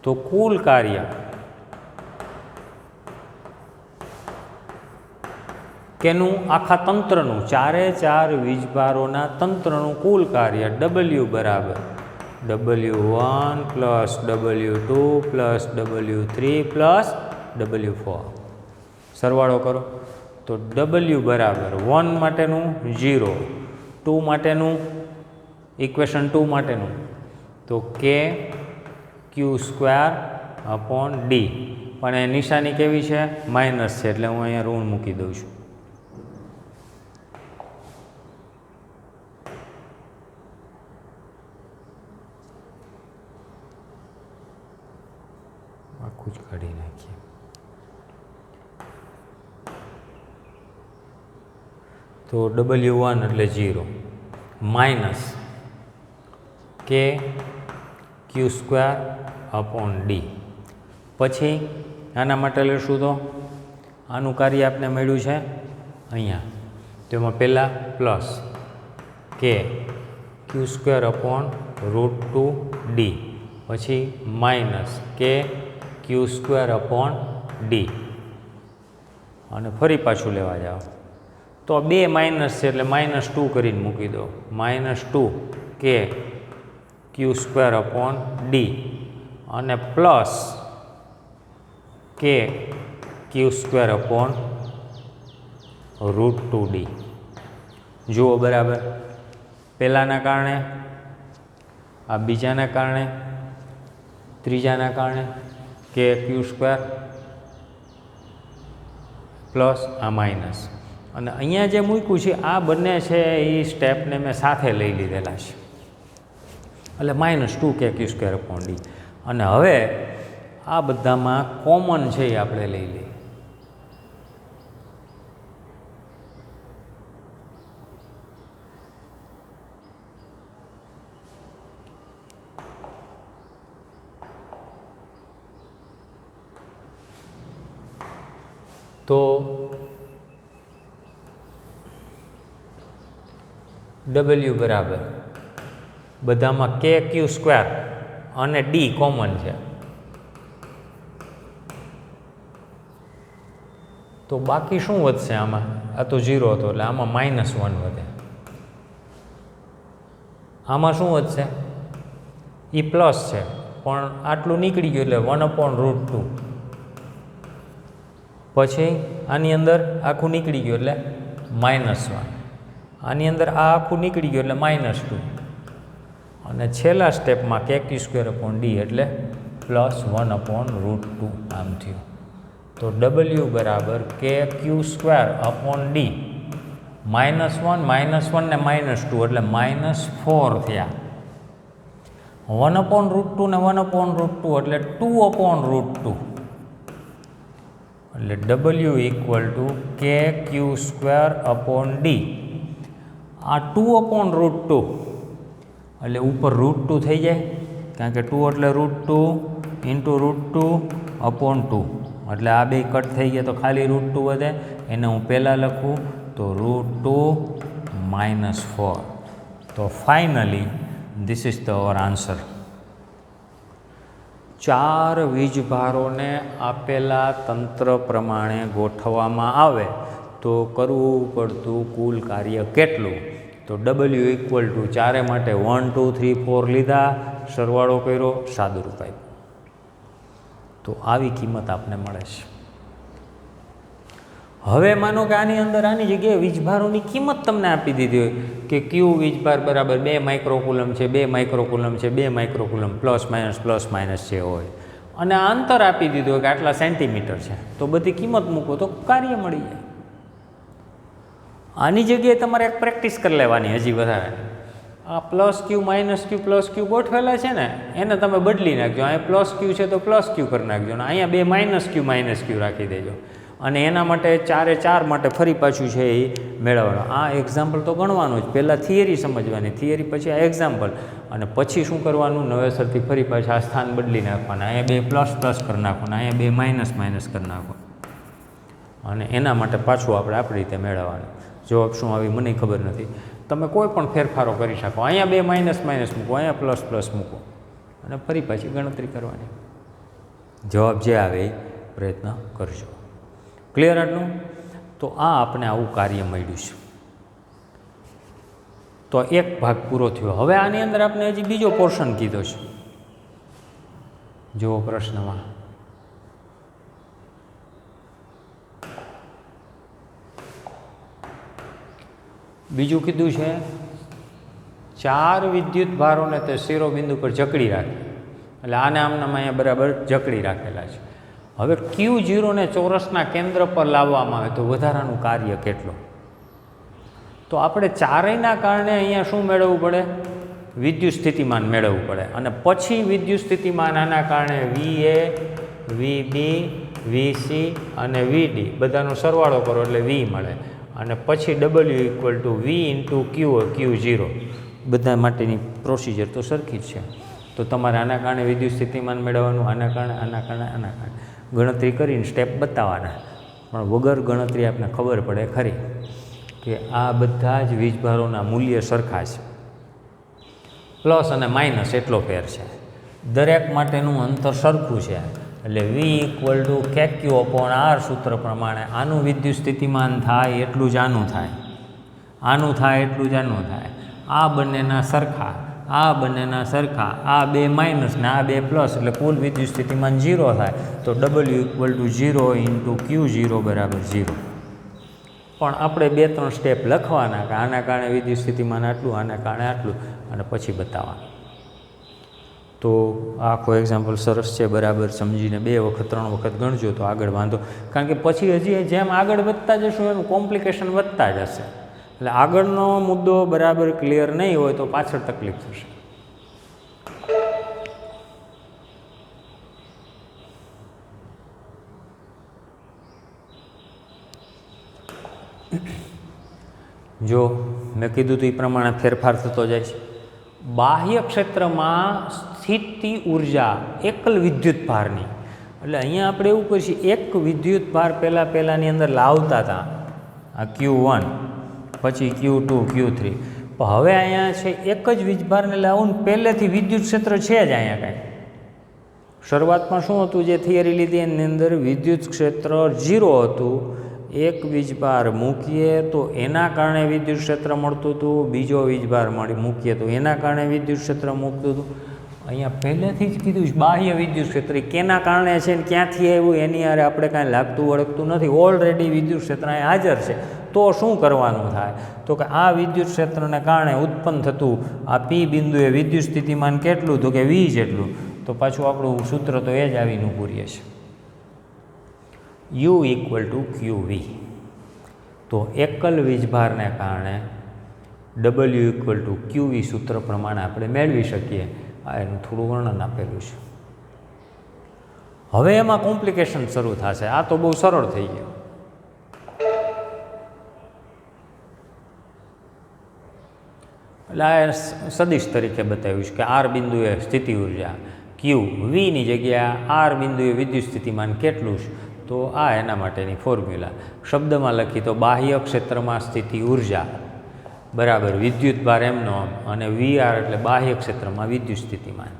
Speaker 1: તો કુલ કાર્ય કેનું? આખા તંત્રનું, 4 એ 4 વીજભારોના તંત્રનું કુલ કાર્ય W બરાબર W1 plus W2 plus W3 plus W4. સરવાળો કરો તો W બરાબર 1 માટેનું 0, 2 માટેનું ઇક્વેશન 2 માટેનું તો કે ક્યુ સ્ક્વેર અપોન ડી. પણ એ નિશાની કેવી છે? માઇનસ છે એટલે હું અહીંયા ઋણ મૂકી દઉં છું. આખું જ કાઢી નાખીએ. તો W1 એટલે 0 માઇનસ કે ક્યુ સ્ક્વેર અપોન ડી. પછી આના માટે લેશું તો આનું કાર્ય આપણે મળ્યું છે અહીંયા. તો એમાં પહેલાં પ્લસ કે ક્યુ સ્ક્વેર અપોન √2D પછી માઇનસ કે ક્યુ સ્ક્વેર અપોન ડી અને ફરી પાછું લેવા જાઓ તો 2 માઇનસ છે એટલે -2 કરીને મૂકી દો. -2 કે ક્યુ સ્ક્વેર અપોન ડી અને પ્લસ કે ક્યુ સ્ક્વેર અપોન √2D. જુઓ બરાબર, પહેલાંના કારણે, આ બીજાના કારણે, ત્રીજાના કારણે કે ક્યુ સ્ક્વેર પ્લસ આ માઇનસ. અને અહીંયા જે મૂક્યું છે આ બંને છે એ સ્ટેપને મેં સાથે લઈ લીધેલા છે એટલે -2 કે ક્યુ સ્ક્વેર અપોન ડી. અને હવે આ બધામાં કોમન છે એ આપણે લઈ લઈએ. તો W બરાબર બધામાં કે ક્યુ સ્ક્વેર અને ડી કોમન છે તો બાકી શું વધશે આમાં? આ તો 0 હતો એટલે આમાં -1 વધે. આમાં શું વધશે? એ પ્લસ છે પણ આટલું નીકળી ગયું એટલે 1/√2. પછી આની અંદર આખું નીકળી ગયું એટલે -1. આની અંદર આ આખું નીકળી ગયું એટલે -2. અને છેલ્લા સ્ટેપમાં કે ક્યુ સ્ક્વેર અપોન ડી એટલે +1/√2 આમ થયું. તો W બરાબર કે ક્યુ સ્ક્વેર અપોન ડી -1 ને -2 એટલે -4 થયા. 1/√2 ને 1/√2 એટલે 2/√2 એટલે W ઇક્વલ ટુ કે ક્યુ સ્ક્વેર અપોન ડી. આ 2/√2 એટલે ઉપર √2 થઈ જાય કારણ કે 2 એટલે √2 ઇન્ટુ √2/2 એટલે આ બે કટ થઈ ગયા તો ખાલી √2 વધે. એને હું પહેલાં લખું તો √2 -4 તો finally this is the hour answer. 4 વીજભારોને આપેલા તંત્ર પ્રમાણે ગોઠવવામાં આવે તો કરવું પડતું કુલ કાર્ય કેટલું? તો W ઇક્વલ ટુ 4 માટે 1 2 3 4 લીધા, સરવાળો કર્યો, સાદુરૂપ આપ્યું. તો આવી કિંમત આપને મળે છે. હવે માનો કે આની અંદર આની જગ્યાએ વીજભારોની કિંમત તમને આપી દીધી હોય કે ક્યુ વીજભાર બરાબર 2 માઇક્રોકુલમ છે, 2 માઇક્રોકુલમ છે, 2 માઇક્રોકુલમ પ્લસ માઇનસ જે હોય, અને આ અંતર આપી દીધું હોય કે આટલા સેન્ટીમીટર છે, તો બધી કિંમત મૂકો તો કાર્ય મળી જાય. આની જગ્યાએ તમારે એક પ્રેક્ટિસ કરી લેવાની હજી વધારે. આ પ્લસ ક્યુ ગોઠવેલા છે ને એને તમે બદલી નાખજો. અહીંયા પ્લસ ક્યુ છે તો પ્લસ ક્યુ કરી નાખજો, અને અહીંયા 2 માઇનસ ક્યુ રાખી દેજો, અને એના માટે 4 એ 4 માટે ફરી પાછું છે એ મેળવવાનું. આ એક્ઝામ્પલ તો ગણવાનું જ, પહેલાં થિયરી સમજવાની, થિયરી પછી આ એક્ઝામ્પલ, અને પછી શું કરવાનું, નવેસરથી ફરી પાછા આ સ્થાન બદલી નાખવાના. અહીંયા 2 પ્લસ કરી નાખવાના, અહીંયા 2 માઇનસ કરી નાખવાનું, અને એના માટે પાછું આપણે આપણી રીતે મેળવવાનું. જવાબ શું આવી મને ખબર નથી, તમે કોઈ પણ ફેરફારો કરી શકો. અહીંયા 2 માઇનસ મૂકો, અહીંયા પ્લસ મૂકો, અને ફરી પાછી ગણતરી કરવાની. જવાબ જે આવે એ પ્રયત્ન કરજો. ક્લિયર આટલું? તો આ આપણે આવું કાર્ય મળ્યું છે. તો એક ભાગ પૂરો થયો. હવે આની અંદર આપણે હજી બીજો પોર્શન કીધો છે. જુઓ પ્રશ્નમાં, બીજું કીધું છે 4 વિદ્યુત ભારોને તે શિરોબિંદુ પર જકડી રાખે, એટલે આને આમનામાં અહીંયા બરાબર જકડી રાખેલા છે. હવે Q0 ને ચોરસના કેન્દ્ર પર લાવવામાં આવે તો વધારાનું કાર્ય કેટલું? તો આપણે ચારેયના કારણે અહીંયા શું મેળવવું પડે? વિદ્યુત સ્થિતિમાન મેળવવું પડે, અને પછી વિદ્યુત સ્થિતિમાન આના કારણે VA, VB, VC અને VD બધાનો સરવાળો કરો એટલે V મળે, અને પછી W equal to V into Q0. બધા માટેની પ્રોસિજર તો સરખી જ છે. તો તમારે આના કારણે વિદ્યુત સ્થિતિમાન મેળવવાનું, આના કારણે ગણતરી કરીને સ્ટેપ બતાવવાના. પણ વગર ગણતરી આપને ખબર પડે ખરી કે આ બધા જ વીજભારોના મૂલ્ય સરખા છે, પ્લસ અને માઇનસ એટલો ફેર છે, દરેક માટેનું અંતર સરખું છે. એટલે V ઇક્વલ ટુ KQ/R સૂત્ર પ્રમાણે આનું વિદ્યુત સ્થિતિમાન થાય એટલું જ આનું થાય, આનું થાય એટલું જ આનું થાય. આ બંનેના સરખા, આ બંનેના સરખા, આ 2 માઇનસ ને આ 2 પ્લસ, એટલે કુલ વિદ્યુત સ્થિતિમાન 0 થાય. તો W equal to 0 into Q0 બરાબર 0. પણ આપણે 2-3 સ્ટેપ લખવાના કે આના કારણે વિદ્યુત સ્થિતિમાન આટલું, આના કારણે આટલું, અને પછી બતાવવાનું. તો આખો એક્ઝામ્પલ સરસ છે, બરાબર સમજીને 2 વખત 3 વખત ગણજો તો આગળ વાંધો, કારણ કે પછી હજી જેમ આગળ વધતા જશું એનું કોમ્પ્લિકેશન વધતા જશે. એટલે આગળનો મુદ્દો બરાબર ક્લિયર નહીં હોય તો પાછળ તકલીફ થશે. જો મેં કીધું તો એ પ્રમાણે ફેરફાર થતો જાય છે. બાહ્ય ક્ષેત્રમાં સ્થિતિ ઉર્જા એકલ વિદ્યુત ભારની, એટલે અહીંયા આપણે એવું કહીશું, એક વિદ્યુત ભાર પહેલાંની અંદર લાવતા હતા, આ Q1, પછી Q2, Q3, પણ હવે અહીંયા છે એક જ વીજભારને લાવવું, પહેલેથી વિદ્યુત ક્ષેત્ર છે જ અહીંયા કાંઈ. શરૂઆતમાં શું હતું, જે થિયરી લીધી એની અંદર વિદ્યુત ક્ષેત્ર 0 હતું. એક વીજભાર મૂકીએ તો એના કારણે વિદ્યુત ક્ષેત્ર મળતું હતું, બીજો વીજભાર મૂકીએ તો એના કારણે વિદ્યુત ક્ષેત્ર મૂકતું હતું. અહીંયા પહેલેથી જ કીધું છે બાહ્ય વિદ્યુત ક્ષેત્ર કેના કારણે છે ને ક્યાંથી આવ્યું એની યારે આપણે કાંઈ લાગતું વળગતું નથી, ઓલરેડી વિદ્યુત ક્ષેત્ર અહીં હાજર છે. તો શું કરવાનું થાય, તો કે આ વિદ્યુત ક્ષેત્રને કારણે ઉત્પન્ન થતું આ P બિંદુએ વિદ્યુત સ્થિતિમાન કેટલું, તો કે V જેટલું. તો પાછું આપણું સૂત્ર તો એ જ આવીને ઊભું રહે છે, U ઇક્વલ ટુ QV. તો એકલ વીજભારને કારણે W ઇક્વલ ટુ QV સૂત્ર પ્રમાણે આપણે મેળવી શકીએ. આ એનું થોડું વર્ણન આપેલું છે. હવે એમાં કોમ્પ્લિકેશન શરૂ થશે. આ તો બહુ સરળ થઈ ગયું. એટલે આ સદિશ તરીકે બતાવ્યું છે કે R બિંદુએ સ્થિતિ ઉર્જા Q, Vની જગ્યાએ R બિંદુએ વિદ્યુત સ્થિતિમાન કેટલું છે, તો આ એના માટેની ફોર્મ્યુલા શબ્દમાં લખી તો બાહ્ય ક્ષેત્રમાં સ્થિતિ ઉર્જા બરાબર વિદ્યુતભાર એમનો આમ, અને VR એટલે બાહ્ય ક્ષેત્રમાં વિદ્યુત સ્થિતિમાન.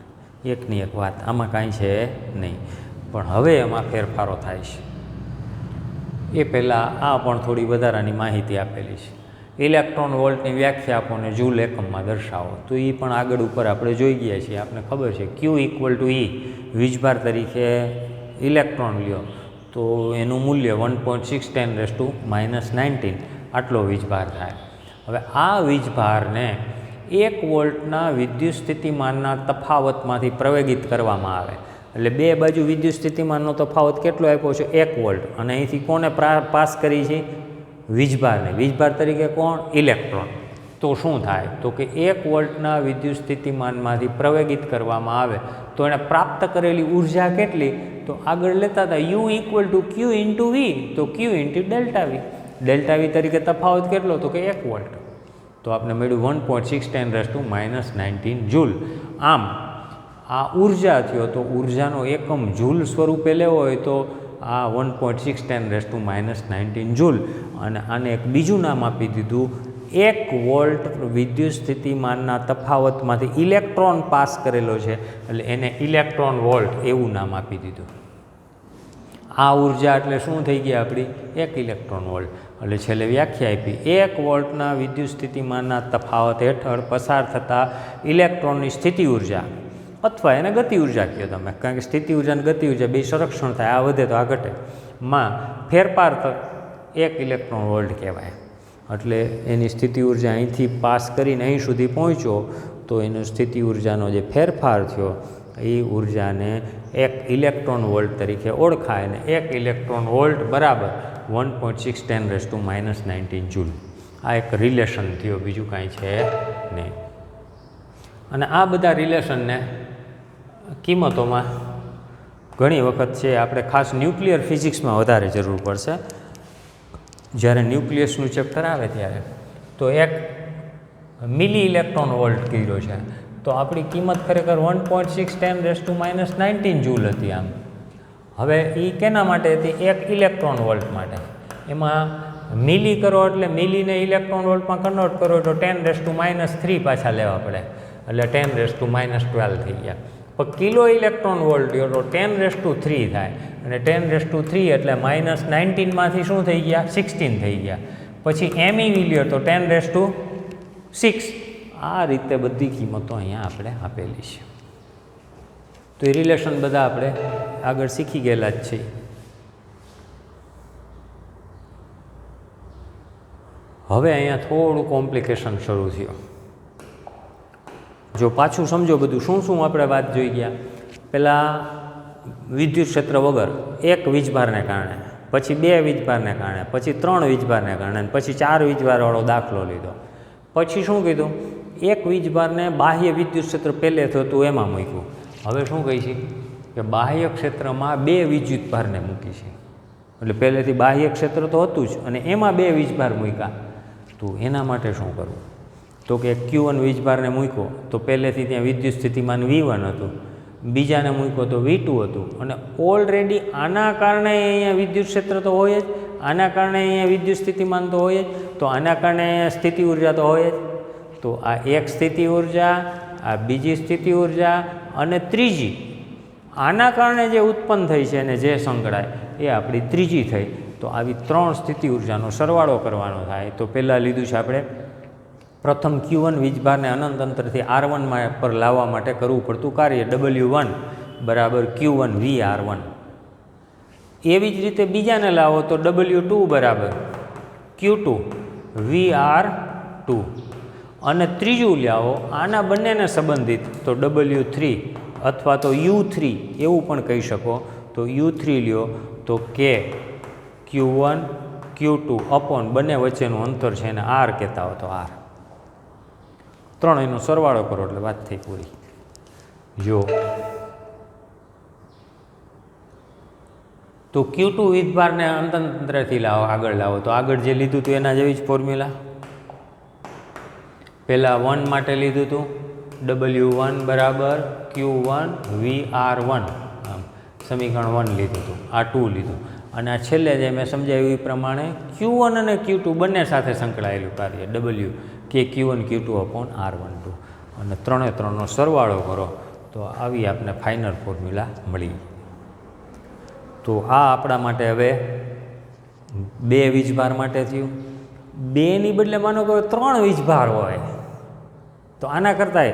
Speaker 1: એકની એક વાત, આમાં કાંઈ છે નહીં. પણ હવે એમાં ફેરફારો થાય છે. એ પહેલાં આ પણ થોડી વધારાની માહિતી આપેલી છે. ઇલેક્ટ્રોન વોલ્ટની વ્યાખ્યા આપોને જૂલ એકમમાં દર્શાવો, તો એ પણ આગળ ઉપર આપણે જોઈ ગયા છીએ. આપણે ખબર છે Q = E, વીજભાર તરીકે ઇલેક્ટ્રોન લ્યો તો એનું મૂલ્ય 1.610⁻⁹ આટલો વીજભાર થાય. હવે આ વીજભારને 1 વોલ્ટના વિદ્યુત સ્થિતિમાનના તફાવતમાંથી પ્રવેગિત કરવામાં આવે. એટલે બે બાજુ વિદ્યુત સ્થિતિમાનનો તફાવત કેટલો આપ્યો છે? 1 વોલ્ટ. અને અહીંથી કોને પાસ કરી છે? વીજભારને. વીજભાર તરીકે કોણ? ઇલેક્ટ્રોન. તો શું થાય? તો કે 1 વોલ્ટના વિદ્યુત સ્થિતિમાનમાંથી પ્રવેગિત કરવામાં આવે તો એણે પ્રાપ્ત કરેલી ઉર્જા કેટલી? તો આગળ લેતા હતા U = Q × V, તો Q × ΔV. ΔV તરીકે તફાવત કેટલો? તો કે 1 વોલ્ટ. તો આપણે મળ્યું 1.610⁻⁹ જૂલ. આમ આ ઉર્જા થયો, તો ઉર્જાનો એકમ જૂલ સ્વરૂપે લેવો હોય તો આ 1.610⁻⁹ જૂલ. અને આને એક બીજું નામ આપી દીધું 1 વોલ્ટ વિદ્યુત સ્થિતિમાનના તફાવતમાંથી ઇલેક્ટ્રોન પાસ કરેલો છે એટલે એને ઇલેક્ટ્રોન વોલ્ટ એવું નામ આપી દીધું. આ ઉર્જા એટલે શું થઈ ગઈ આપણી? 1 ઇલેક્ટ્રોન વોલ્ટ. એટલે છેલ્લે વ્યાખ્યા આપી 1 વોલ્ટના વિદ્યુત સ્થિતિમાનના તફાવત હેઠળ પસાર થતા ઇલેક્ટ્રોનની સ્થિતિ ઉર્જા અથવા એને ગતિ ઉર્જા કહો તમે, કારણ કે સ્થિતિ ઉર્જા અને ગતિ ઉર્જા બે સંરક્ષણ થાય, આ વધે તો આ ઘટે, માં ફેરફાર 1 ઇલેક્ટ્રોન વોલ્ટ કહેવાય. એટલે એની સ્થિતિ ઉર્જા અહીંથી પાસ કરીને અહીં સુધી પહોંચ્યો તો એનો સ્થિતિ ઉર્જાનો જે ફેરફાર થયો એ ઉર્જાને 1 ઇલેક્ટ્રોન વોલ્ટ તરીકે ઓળખાય. અને 1 ઇલેક્ટ્રોન વોલ્ટ બરાબર 1.610⁻⁹ જૂલ. આ એક રિલેશન થયો, બીજું કાંઈ છે નહીં. અને આ બધા રિલેશનને કિંમતોમાં ઘણી વખત છે આપણે ખાસ ન્યુક્લિયર ફિઝિક્સમાં વધારે જરૂર પડશે. જ્યારે ન્યુક્લિયસનું ચેપ્ટર આવે ત્યારે તો 1 મિલી ઇલેક્ટ્રોન વોલ્ટ કર્યો છે તો આપણી કિંમત ખરેખર 1.610⁻⁹ જૂલ હતી. આમ હવે એ કેના માટે હતી? 1 ઇલેક્ટ્રોન વોલ્ટ માટે. એમાં મિલી કરો એટલે મિલીને ઇલેક્ટ્રોન વોલ્ટમાં કન્વર્ટ કરો તો 10⁻³ પાછા લેવા પડે, એટલે 10⁻12 થઈ ગયા. પણ કિલો ઇલેક્ટ્રોન વોલ્ટ લ્યો તો 10⁻³ થાય, અને 10⁻³ એટલે -19 માંથી શું થઈ ગયા? 16 થઈ ગયા. પછી MeV લ્યો તો 10⁻6. આ રીતે બધી કિંમતો અહીંયા આપણે આપેલી છે. તો એ રિલેશન બધા આપણે આગળ શીખી ગયેલા જ છીએ. હવે અહીંયા થોડું કોમ્પ્લિકેશન શરૂ થયું. જો પાછું સમજો બધું શું શું આપણે વાત જોઈ ગયા. પહેલાં વિદ્યુત ક્ષેત્ર વગર 1 વીજભારને કારણે, પછી 2 વીજભારને કારણે, પછી 3 વીજભારને કારણે, પછી 4 વીજભારવાળો દાખલો લીધો. પછી શું કીધું? 1 વીજભારને બાહ્ય વિદ્યુત ક્ષેત્ર પહેલે થતું એમાં મૂક્યું. હવે શું કહી છે કે બાહ્ય ક્ષેત્રમાં 2 વિદ્યુતભારને મૂકી છે. એટલે પહેલેથી બાહ્ય ક્ષેત્ર તો હતું જ અને એમાં 2 વીજભાર મૂક્યા. તો એના માટે શું કરવું? તો કે Q1 વીજભારને મૂક્યો તો પહેલેથી ત્યાં વિદ્યુત સ્થિતિમાન V1 હતું, બીજાને મૂક્યો તો V2 હતું, અને ઓલરેડી આના કારણે અહીંયા વિદ્યુત ક્ષેત્ર તો હોય જ, આના કારણે અહીંયા વિદ્યુત સ્થિતિમાન તો હોય જ, તો આના કારણે સ્થિતિ ઉર્જા તો હોય જ. તો આ એક સ્થિતિ ઉર્જા, આ બીજી સ્થિતિ ઉર્જા અને ત્રીજી આના કારણે જે ઉત્પન્ન થઈ છે અને જે સંકળાય એ આપણી ત્રીજી થઈ. તો આવી 3 સ્થિતિ ઉર્જાનો સરવાળો કરવાનો થાય. તો પહેલાં લીધું છે આપણે પ્રથમ Q1 વીજભારને અનંત અંતરથી R1 પર લાવવા માટે કરવું પડતું કાર્ય W1 = Q1 VR1. એવી જ રીતે બીજાને લાવો તો W2 = Q2 VR2. અને ત્રીજું લાવો આના બંનેને સંબંધિત તો W3 અથવા તો U3 એવું પણ કહી શકો. તો U3 લ્યો તો K Q1 Q2 અપોન બંને વચ્ચેનું અંતર છે એને R કહેતા હો તો R. 3 એનો સરવાળો કરો એટલે વાત થઈ પૂરી. જો તો Q2 વીજભારને અંતરથી આગળ લાવો તો આગળ જે લીધું હતું એના જેવી જ ફોર્મ્યુલા. પહેલાં 1 માટે લીધું હતું W1 = Q1 VR1, આમ સમીકરણ 1 લીધું હતું, આ 2 લીધું. અને આ છેલ્લે જે મેં સમજાવ્યું એ પ્રમાણે Q1 અને Q2 બંને સાથે સંકળાયેલું કાર્ય W કે Q1 Q2 અપોન R12 અને ત્રણે ત્રણનો સરવાળો કરો તો આવી આપણે ફાઇનલ ફોર્મ્યુલા મળી. તો આ આપણા માટે હવે 2 વીજભાર માટે થયું. 2ની બદલે માનો કે 3 વીજભાર હોય તો આના કરતાં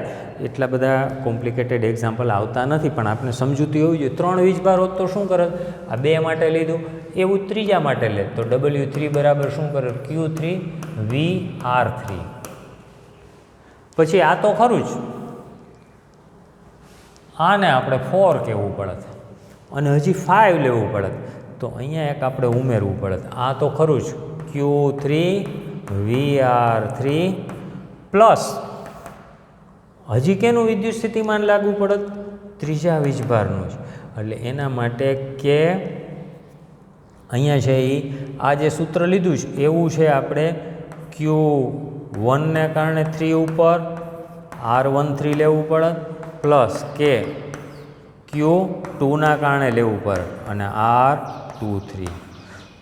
Speaker 1: એટલા બધા કોમ્પ્લિકેટેડ એક્ઝામ્પલ આવતા નથી, પણ આપણે સમજૂતી હોવી જોઈએ. 3 વીજભાર હોત તો શું કરે? આ 2 માટે લીધું, એવું ત્રીજા માટે લે તો W3 બરાબર શું કરે? Q3 VR3. પછી આ તો ખરું જ, આને આપણે 4 કહેવું પડે અને હજી 5 લેવું પડે તો અહીંયા એક આપણે ઉમેરવું પડે. આ તો ખરું જ, Q3 VR3 પ્લસ હજી કેનું વિદ્યુત સ્થિતિમાન લાગુ પડે? ત્રીજા વીજભારનું જ. એટલે એના માટે કે અહીંયા છે એ આ જે સૂત્ર લીધું છે એવું છે, આપણે Q1ને કારણે 3 ઉપર R13 લેવું પડે પ્લસ કે Q2ના કારણે લેવું પડે અને R23.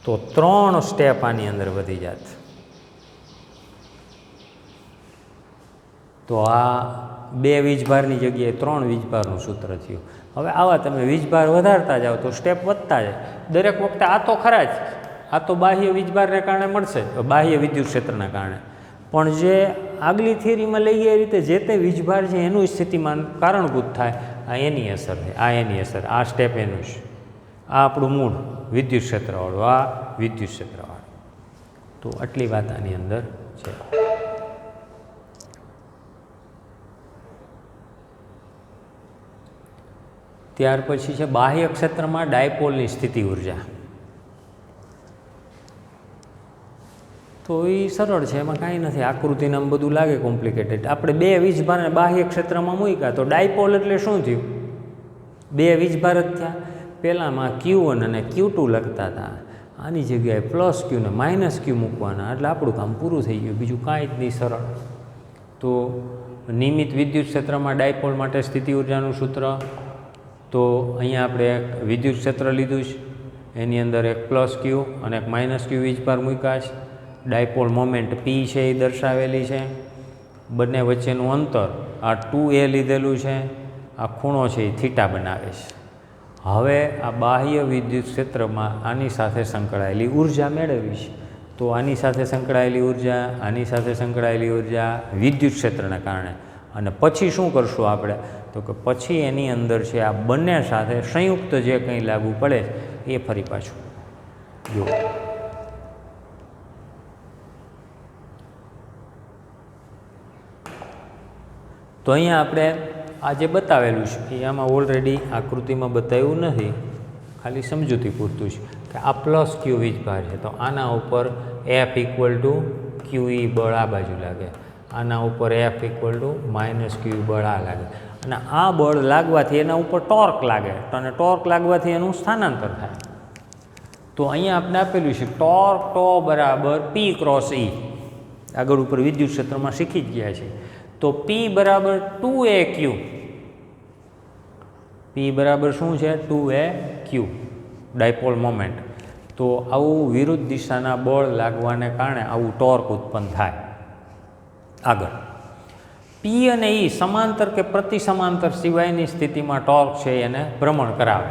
Speaker 1: તો 3 સ્ટેપ આની અંદર વધી જાત. તો આ 2 વીજભારની જગ્યાએ 3 વીજભારનું સૂત્ર થયું. હવે આવા તમે વીજભાર વધારતા જાઓ તો સ્ટેપ વધતા જાય. દરેક વખતે આ તો ખરા જ, આ તો બાહ્ય વીજભારને કારણે મળશે, બાહ્ય વિદ્યુત ક્ષેત્રના કારણે. પણ જે આગલી થિયરીમાં લઈએ એ રીતે જે તે વીજભાર છે એનું સ્થિતિમાન કારણભૂત થાય, આ એની અસર છે, આ એની અસર, આ સ્ટેપ એનું છે. આ આપણું મૂળ વિદ્યુત ક્ષેત્રવાળું, આ વિદ્યુત ક્ષેત્રવાળું. તો આટલી વાત આની અંદર છે. ત્યાર પછી છે બાહ્ય ક્ષેત્રમાં ડાયપોલની સ્થિતિ ઉર્જા. તો એ સરળ છે, એમાં કાંઈ નથી. આકૃતિને આમ બધું લાગે કોમ્પ્લિકેટેડ. આપણે 2 વીજભારને બાહ્ય ક્ષેત્રમાં મૂક્યા તો ડાયપોલ એટલે શું થયું? 2 વીજભાર જ થયા. પહેલાંમાં Q1 અને Q2 લખતા હતા, આની જગ્યાએ પ્લસ Q ને માઇનસ Q મૂકવાના, એટલે આપણું કામ પૂરું થઈ ગયું. બીજું કાંઈ જ નહીં, સરળ. તો નિયમિત વિદ્યુત ક્ષેત્રમાં ડાયપોલ માટે સ્થિતિ ઉર્જાનું સૂત્ર, તો અહીંયા આપણે એક વિદ્યુત ક્ષેત્ર લીધું છે, એની અંદર એક પ્લસ Q અને એક માઇનસ Q વીજભાર મૂક્યા છે. ડાયપોલ મોમેન્ટ P છે એ દર્શાવેલી છે. બંને વચ્ચેનું અંતર આ 2a લીધેલું છે. આ ખૂણો છે એ થીટા બનાવે છે. હવે આ બાહ્ય વિદ્યુત ક્ષેત્રમાં આની સાથે સંકળાયેલી ઉર્જા મેળવવી છે. તો આની સાથે સંકળાયેલી ઉર્જા, આની સાથે સંકળાયેલી ઉર્જા વિદ્યુત ક્ષેત્રને કારણે. અને પછી શું કરશું આપણે? તો કે પછી એની અંદર છે આ બંને સાથે સંયુક્ત જે કંઈ લાગુ પડે એ ફરી પાછું જુઓ. તો અહીંયા આપણે આ જે બતાવેલું છે એ આમાં ઓલરેડી આકૃતિમાં બતાવ્યું નથી, ખાલી સમજૂતી પૂરતું છે કે આ પ્લસ Q વીજભાર છે. તો આના ઉપર F = QE બળ આ બાજુ લાગે, આના ઉપર F = -Q બળ આ લાગે, અને આ બળ લાગવાથી એના ઉપર ટોર્ક લાગે, અને ટોર્ક લાગવાથી એનું સ્થાનાંતર થાય. તો અહીંયા આપણે આપેલું છે ટોર્ક ટો બરાબર P × E. આગળ ઉપર વિદ્યુત ક્ષેત્રમાં શીખી જ ગયા છે. તો P બરાબર 2AQ. P બરાબર શું છે? 2AQ dipole moment. તો આવું વિરુદ્ધ દિશાના બળ લાગવાને કારણે આવું ટોર્ક ઉત્પન્ન થાય. આગળ P અને E સમાંતર કે પ્રતિ સમાંતર સિવાયની સ્થિતિમાં ટોર્ક છે એને ભ્રમણ કરાવે.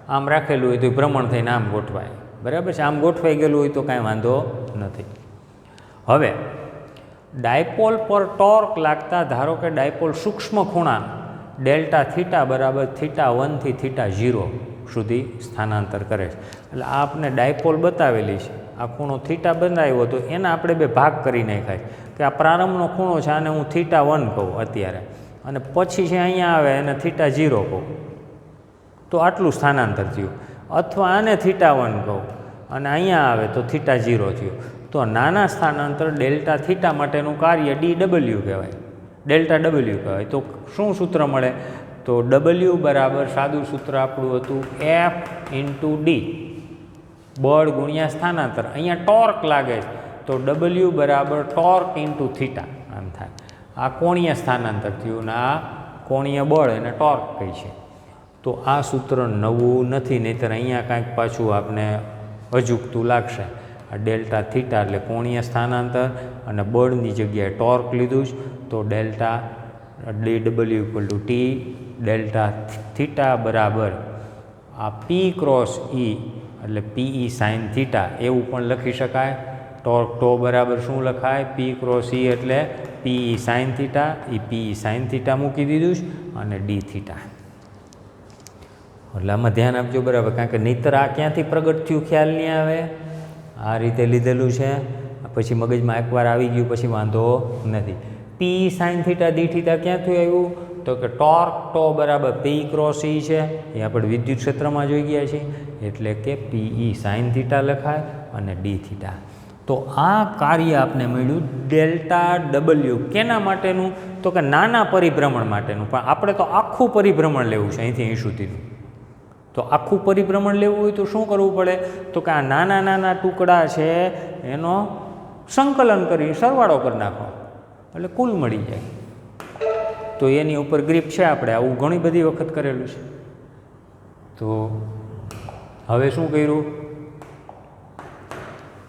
Speaker 1: આમ રાખેલું હોય તો ભ્રમણ થઈને આમ ગોઠવાય, બરાબર છે. આમ ગોઠવાઈ ગયેલું હોય તો કાંઈ વાંધો નથી. હવે ડાયપોલ પર ટોર્ક લાગતા ધારો કે ડાયપોલ સૂક્ષ્મ ખૂણા ડેલ્ટા થીટા બરાબર θ1 થી θ0 સુધી સ્થાનાંતર કરે છે. એટલે આ આપણે ડાયપોલ બતાવેલી છે. આ ખૂણો થીટા બનાવ્યો તો એના આપણે 2 ભાગ કરી નાખાય કે આ પ્રારંભનો ખૂણો છે આને હું θ1 કહું અત્યારે, અને પછી છે અહીંયા આવે એને θ0 કહું, તો આટલું સ્થાનાંતર થયું. અથવા આને θ1 કહું અને અહીંયા આવે તો θ0 થયું. તો નાના સ્થાનાંતર ડેલ્ટા થીટા માટેનું કાર્ય dw કહેવાય, ડેલ્ટા w કહેવાય. તો શું સૂત્ર મળે? તો W બરાબર સાદું સૂત્ર આપણું હતું F × D, બળ ગુણ્યા સ્થાનાંતર. અહીંયા ટોર્ક લાગે છે તો W બરાબર ટોર્ક × થીટા આમ થાય. આ કોણીય સ્થાનાંતર થયું ને આ કોણીય બળ એને ટોર્ક કહે છે. તો આ સૂત્ર નવું નથી, નહીંતર અહીંયા કાંઈક પાછું આપણે અજુગતું લાગશે. આ ડેલ્ટા થીટા એટલે કોણીય સ્થાનાંતર, અને બળની જગ્યાએ ટોર્ક લીધું છે, તો delta W equal to T delta theta બરાબર આ પી ક્રોસ ઈ એટલે પીઈ સાઇન થીટા એવું પણ લખી શકાય. ટોર્ક ટો બરાબર શું લખાય? પી ક્રોસ ઈ એટલે પીઈ સાઇન થીટા, એ પીઈ સાઇન થીટા મૂકી દીધું છે, અને ડી થીટા. એટલે આમાં ધ્યાન આપજો બરાબર, કારણ કે નહીંતર આ ક્યાંથી પ્રગટ થયું ખ્યાલ નહીં આવે. આ રીતે લીધેલું છે, પછી મગજમાં એકવાર આવી ગયું પછી વાંધો નથી. પી સાઇન થીટા ડી થીટા ક્યાંથી આવ્યું? તો કે ટોર્ક ટો બરાબર પી ક્રોસ ઈ છે, એ આપણે વિદ્યુત ક્ષેત્રમાં જોઈ ગયા છીએ, એટલે કે પીઈ સાઇન થીટા લખાય અને ડી થીટા. તો આ કાર્ય આપને મળ્યું ડેલ્ટા ડબલ્યુ. કેના માટેનું? તો કે નાના પરિભ્રમણ માટેનું. પણ આપણે તો આખું પરિભ્રમણ લેવું છે અહીંથી અહીં સુધીનું. તો આખું પરિભ્રમણ લેવું હોય તો શું કરવું પડે? તો કે આ નાના નાના ટુકડા છે એનો સંકલન કરી સરવાળો કરી નાખો એટલે કુલ મળી જાય. તો એની ઉપર ગ્રીપ છે, આપણે આવું ઘણી બધી વખત કરેલું છે. તો હવે શું કર્યું?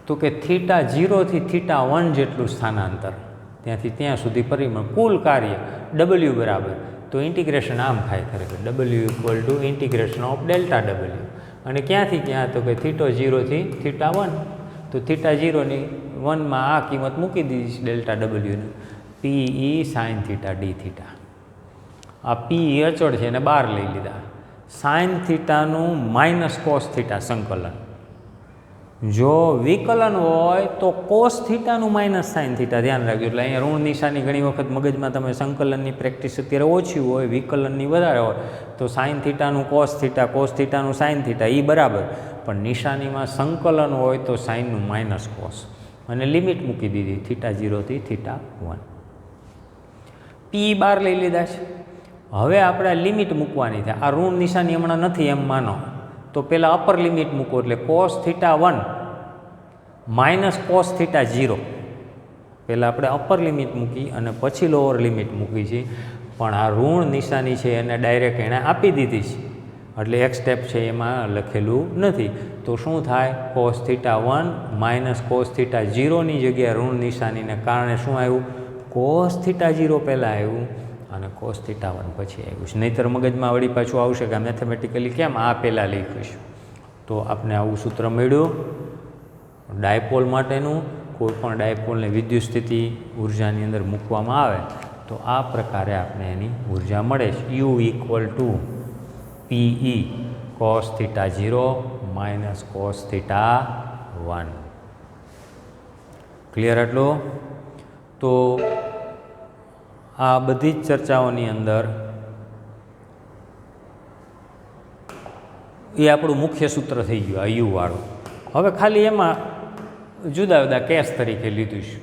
Speaker 1: તો કે થીટા 0 થી થીટા 1 જેટલું સ્થાનાંતર, ત્યાંથી ત્યાં સુધી પરિભ્રમણ, કુલ કાર્ય ડબલ્યુ બરાબર. તો ઇન્ટિગ્રેશન આમ થાય ખરેખર, W equal to integration of delta W. અને ક્યાંથી ક્યાં? તો કે થીટો 0 થી થીટા 1. તો થીટા 0ની 1માં આ કિંમત મૂકી દીધી છે ડેલ્ટા ડબલ્યુને, P E sine theta d theta. આ પી અચળ છે એને બહાર લઈ લીધા. સાઇન થીટાનું માઇનસ કોસ થીટા સંકલન. જો વિકલન હોય તો કોસ થીટાનું માઇનસ સાઇન થીટા. ધ્યાન રાખજો. એટલે અહીંયા ઋણ નિશાની ઘણી વખત મગજમાં તમે સંકલનની પ્રેક્ટિસ અત્યારે ઓછી હોય, વિકલનની વધારે હોય, તો સાઇન થીટાનું કોસ થીટા, કોસ થીટાનું સાઇન થીટા એ બરાબર. પણ નિશાનીમાં સંકલન હોય તો સાઇનનું માઇનસ કોસ. અને લિમિટ મૂકી દીધી થીટા 0 થી થીટા 1. પી બહાર લઈ લીધા છે. હવે આપણે લિમિટ મૂકવાની થાય. આ ઋણ નિશાની હમણાં નથી એમ માનો, તો પહેલાં અપર લિમિટ મૂકો એટલે cos theta 1 minus cos theta 0. પહેલાં આપણે અપર લિમિટ મૂકી અને પછી લોઅર લિમિટ મૂકી છે. પણ આ ઋણ નિશાની છે એને ડાયરેક્ટ એણે આપી દીધી છે, એટલે એક સ્ટેપ છે એમાં લખેલું નથી. તો શું થાય? Cos theta 1 minus cos theta 0ની જગ્યાએ ઋણ નિશાનીને કારણે શું આવ્યું? કોસ થીટા 0 પહેલાં આવ્યું અને કોસ થીટા 1 પછી આવ્યું છે. નહીંતર મગજમાં વળી પાછું આવશે કે મેથેમેટિકલી કેમ આ પહેલાં લખ્યું છે. તો આપણે આવું સૂત્ર મળ્યું ડાયપોલ માટેનું. કોઈ પણ ડાયપોલને વિદ્યુત સ્થિતિ ઉર્જાની અંદર મૂકવામાં આવે તો આ પ્રકારે આપણે એની ઉર્જા મળે છે. You equal two PE cos theta 0 minus cos theta 1. Clear આટલું? તો આ બધી જ ચર્ચાઓની અંદર એ આપણું મુખ્ય સૂત્ર થઈ ગયું આ યુવાળું. હવે ખાલી એમાં જુદા જુદા કેસ તરીકે લીધું છે.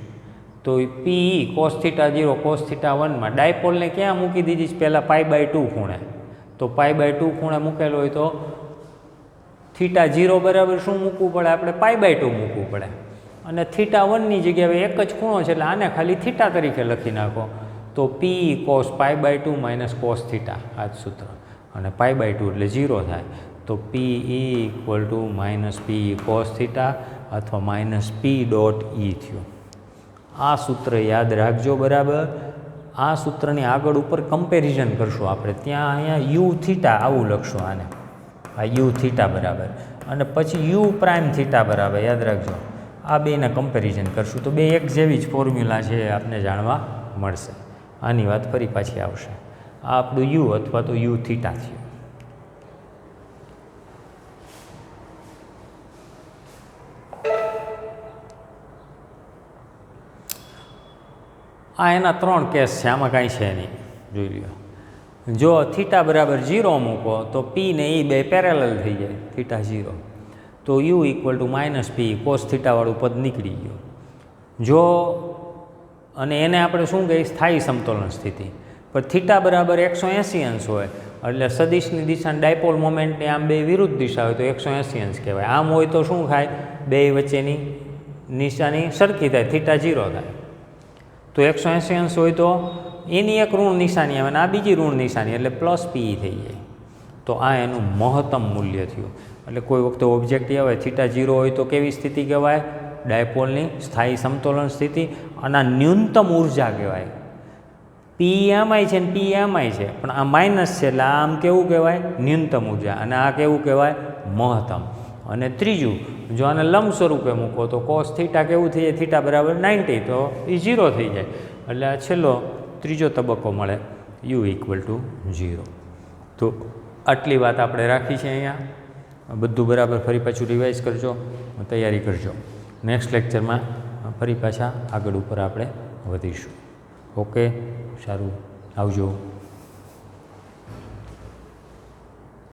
Speaker 1: તો P E cos theta 0 cos theta 1માં ડાયપોલને ક્યાં મૂકી દીધી છે? પહેલાં π/2 ખૂણે. તો π/2 ખૂણે મૂકેલો હોય તો થીટા 0 બરાબર શું મૂકવું પડે? આપણે π/2 મૂકવું પડે. અને થીટા 1ની જગ્યાએ એક જ ખૂણો છે એટલે આને ખાલી થીટા તરીકે લખી નાખો. તો P cos π/2 minus cos theta, આ જ સૂત્ર. અને π/2 એટલે 0 થાય. તો P equal to minus P cos theta અથવા માઇનસ પી ડોટ ઈ થયું. આ સૂત્ર યાદ રાખજો બરાબર. આ સૂત્રની આગળ ઉપર કમ્પેરિઝન કરશું આપણે. ત્યાં અહીંયા યુ થીટા આવું લખશું આને, આ યુ થીટા બરાબર, અને પછી યુ પ્રાઇમ થીટા બરાબર. યાદ રાખજો. આ બેને કમ્પેરિઝન કરશું તો બે એક જેવી જ ફોર્મ્યુલા છે એ આપને જાણવા મળશે. આની વાત ફરી પાછી આવશે. આ આપણું યુ અથવા તો યુ થીટા થયું. આ એના 3 કેસ છે, આમાં કાંઈ છે નહીં. જોઈ લો. જો થીટા બરાબર 0 મૂકો તો પી ને એ બે પેરેલલ થઈ જાય, થીટા 0. તો U equal to minus P cos થીટાવાળું પદ નીકળી ગયું. જો અને એને આપણે શું કહીએ? સ્થાયી સમતોલન સ્થિતિ. પણ થીટા બરાબર 180 અંશ હોય એટલે સદિશની દિશા ડાયપોલ મોમેન્ટની આમ બે વિરુદ્ધ દિશા હોય તો 180 અંશ કહેવાય. આમ હોય તો શું થાય? બે વચ્ચેની નિશાની સરખી થાય, થીટા 0 થાય. તો 180 અંશ હોય તો એની એક ઋણ નિશાની આવે અને આ બીજી ઋણ નિશાની એટલે પ્લસ પી થઈ જાય. તો આ એનું મહત્તમ મૂલ્ય થયું. એટલે કોઈ વખતે ઓબ્જેક્ટ આવે થીટા 0 હોય તો કેવી સ્થિતિ કહેવાય? ડાયપોલની સ્થાયી સમતોલન સ્થિતિ, અને આ ન્યૂનતમ ઉર્જા કહેવાય. પી એમઆઈ છે ને પી એમઆઈ છે, પણ આ માઇનસ છે એટલે આમ કેવું કહેવાય ન્યૂનતમ ઉર્જા, અને આ કેવું કહેવાય મહત્તમ. અને ત્રીજું, જો આને લંબ સ્વરૂપે મૂકો તો કોસ થીટા કેવું થઈ જાય, થીટા બરાબર 90, તો એ 0 થઈ જાય. એટલે આ છેલ્લો ત્રીજો તબક્કો મળે, યુ ઇક્વલ ટુ 0. તો આટલી વાત આપણે રાખી છે અહીંયા. બધું બરાબર ફરી પાછું રિવાઇઝ કરજો, તૈયારી કરજો. નેક્સ્ટ લેક્ચરમાં ફરી પાછા આગળ ઉપર આપણે વધીશું. ઓકે, સારું, આવજો.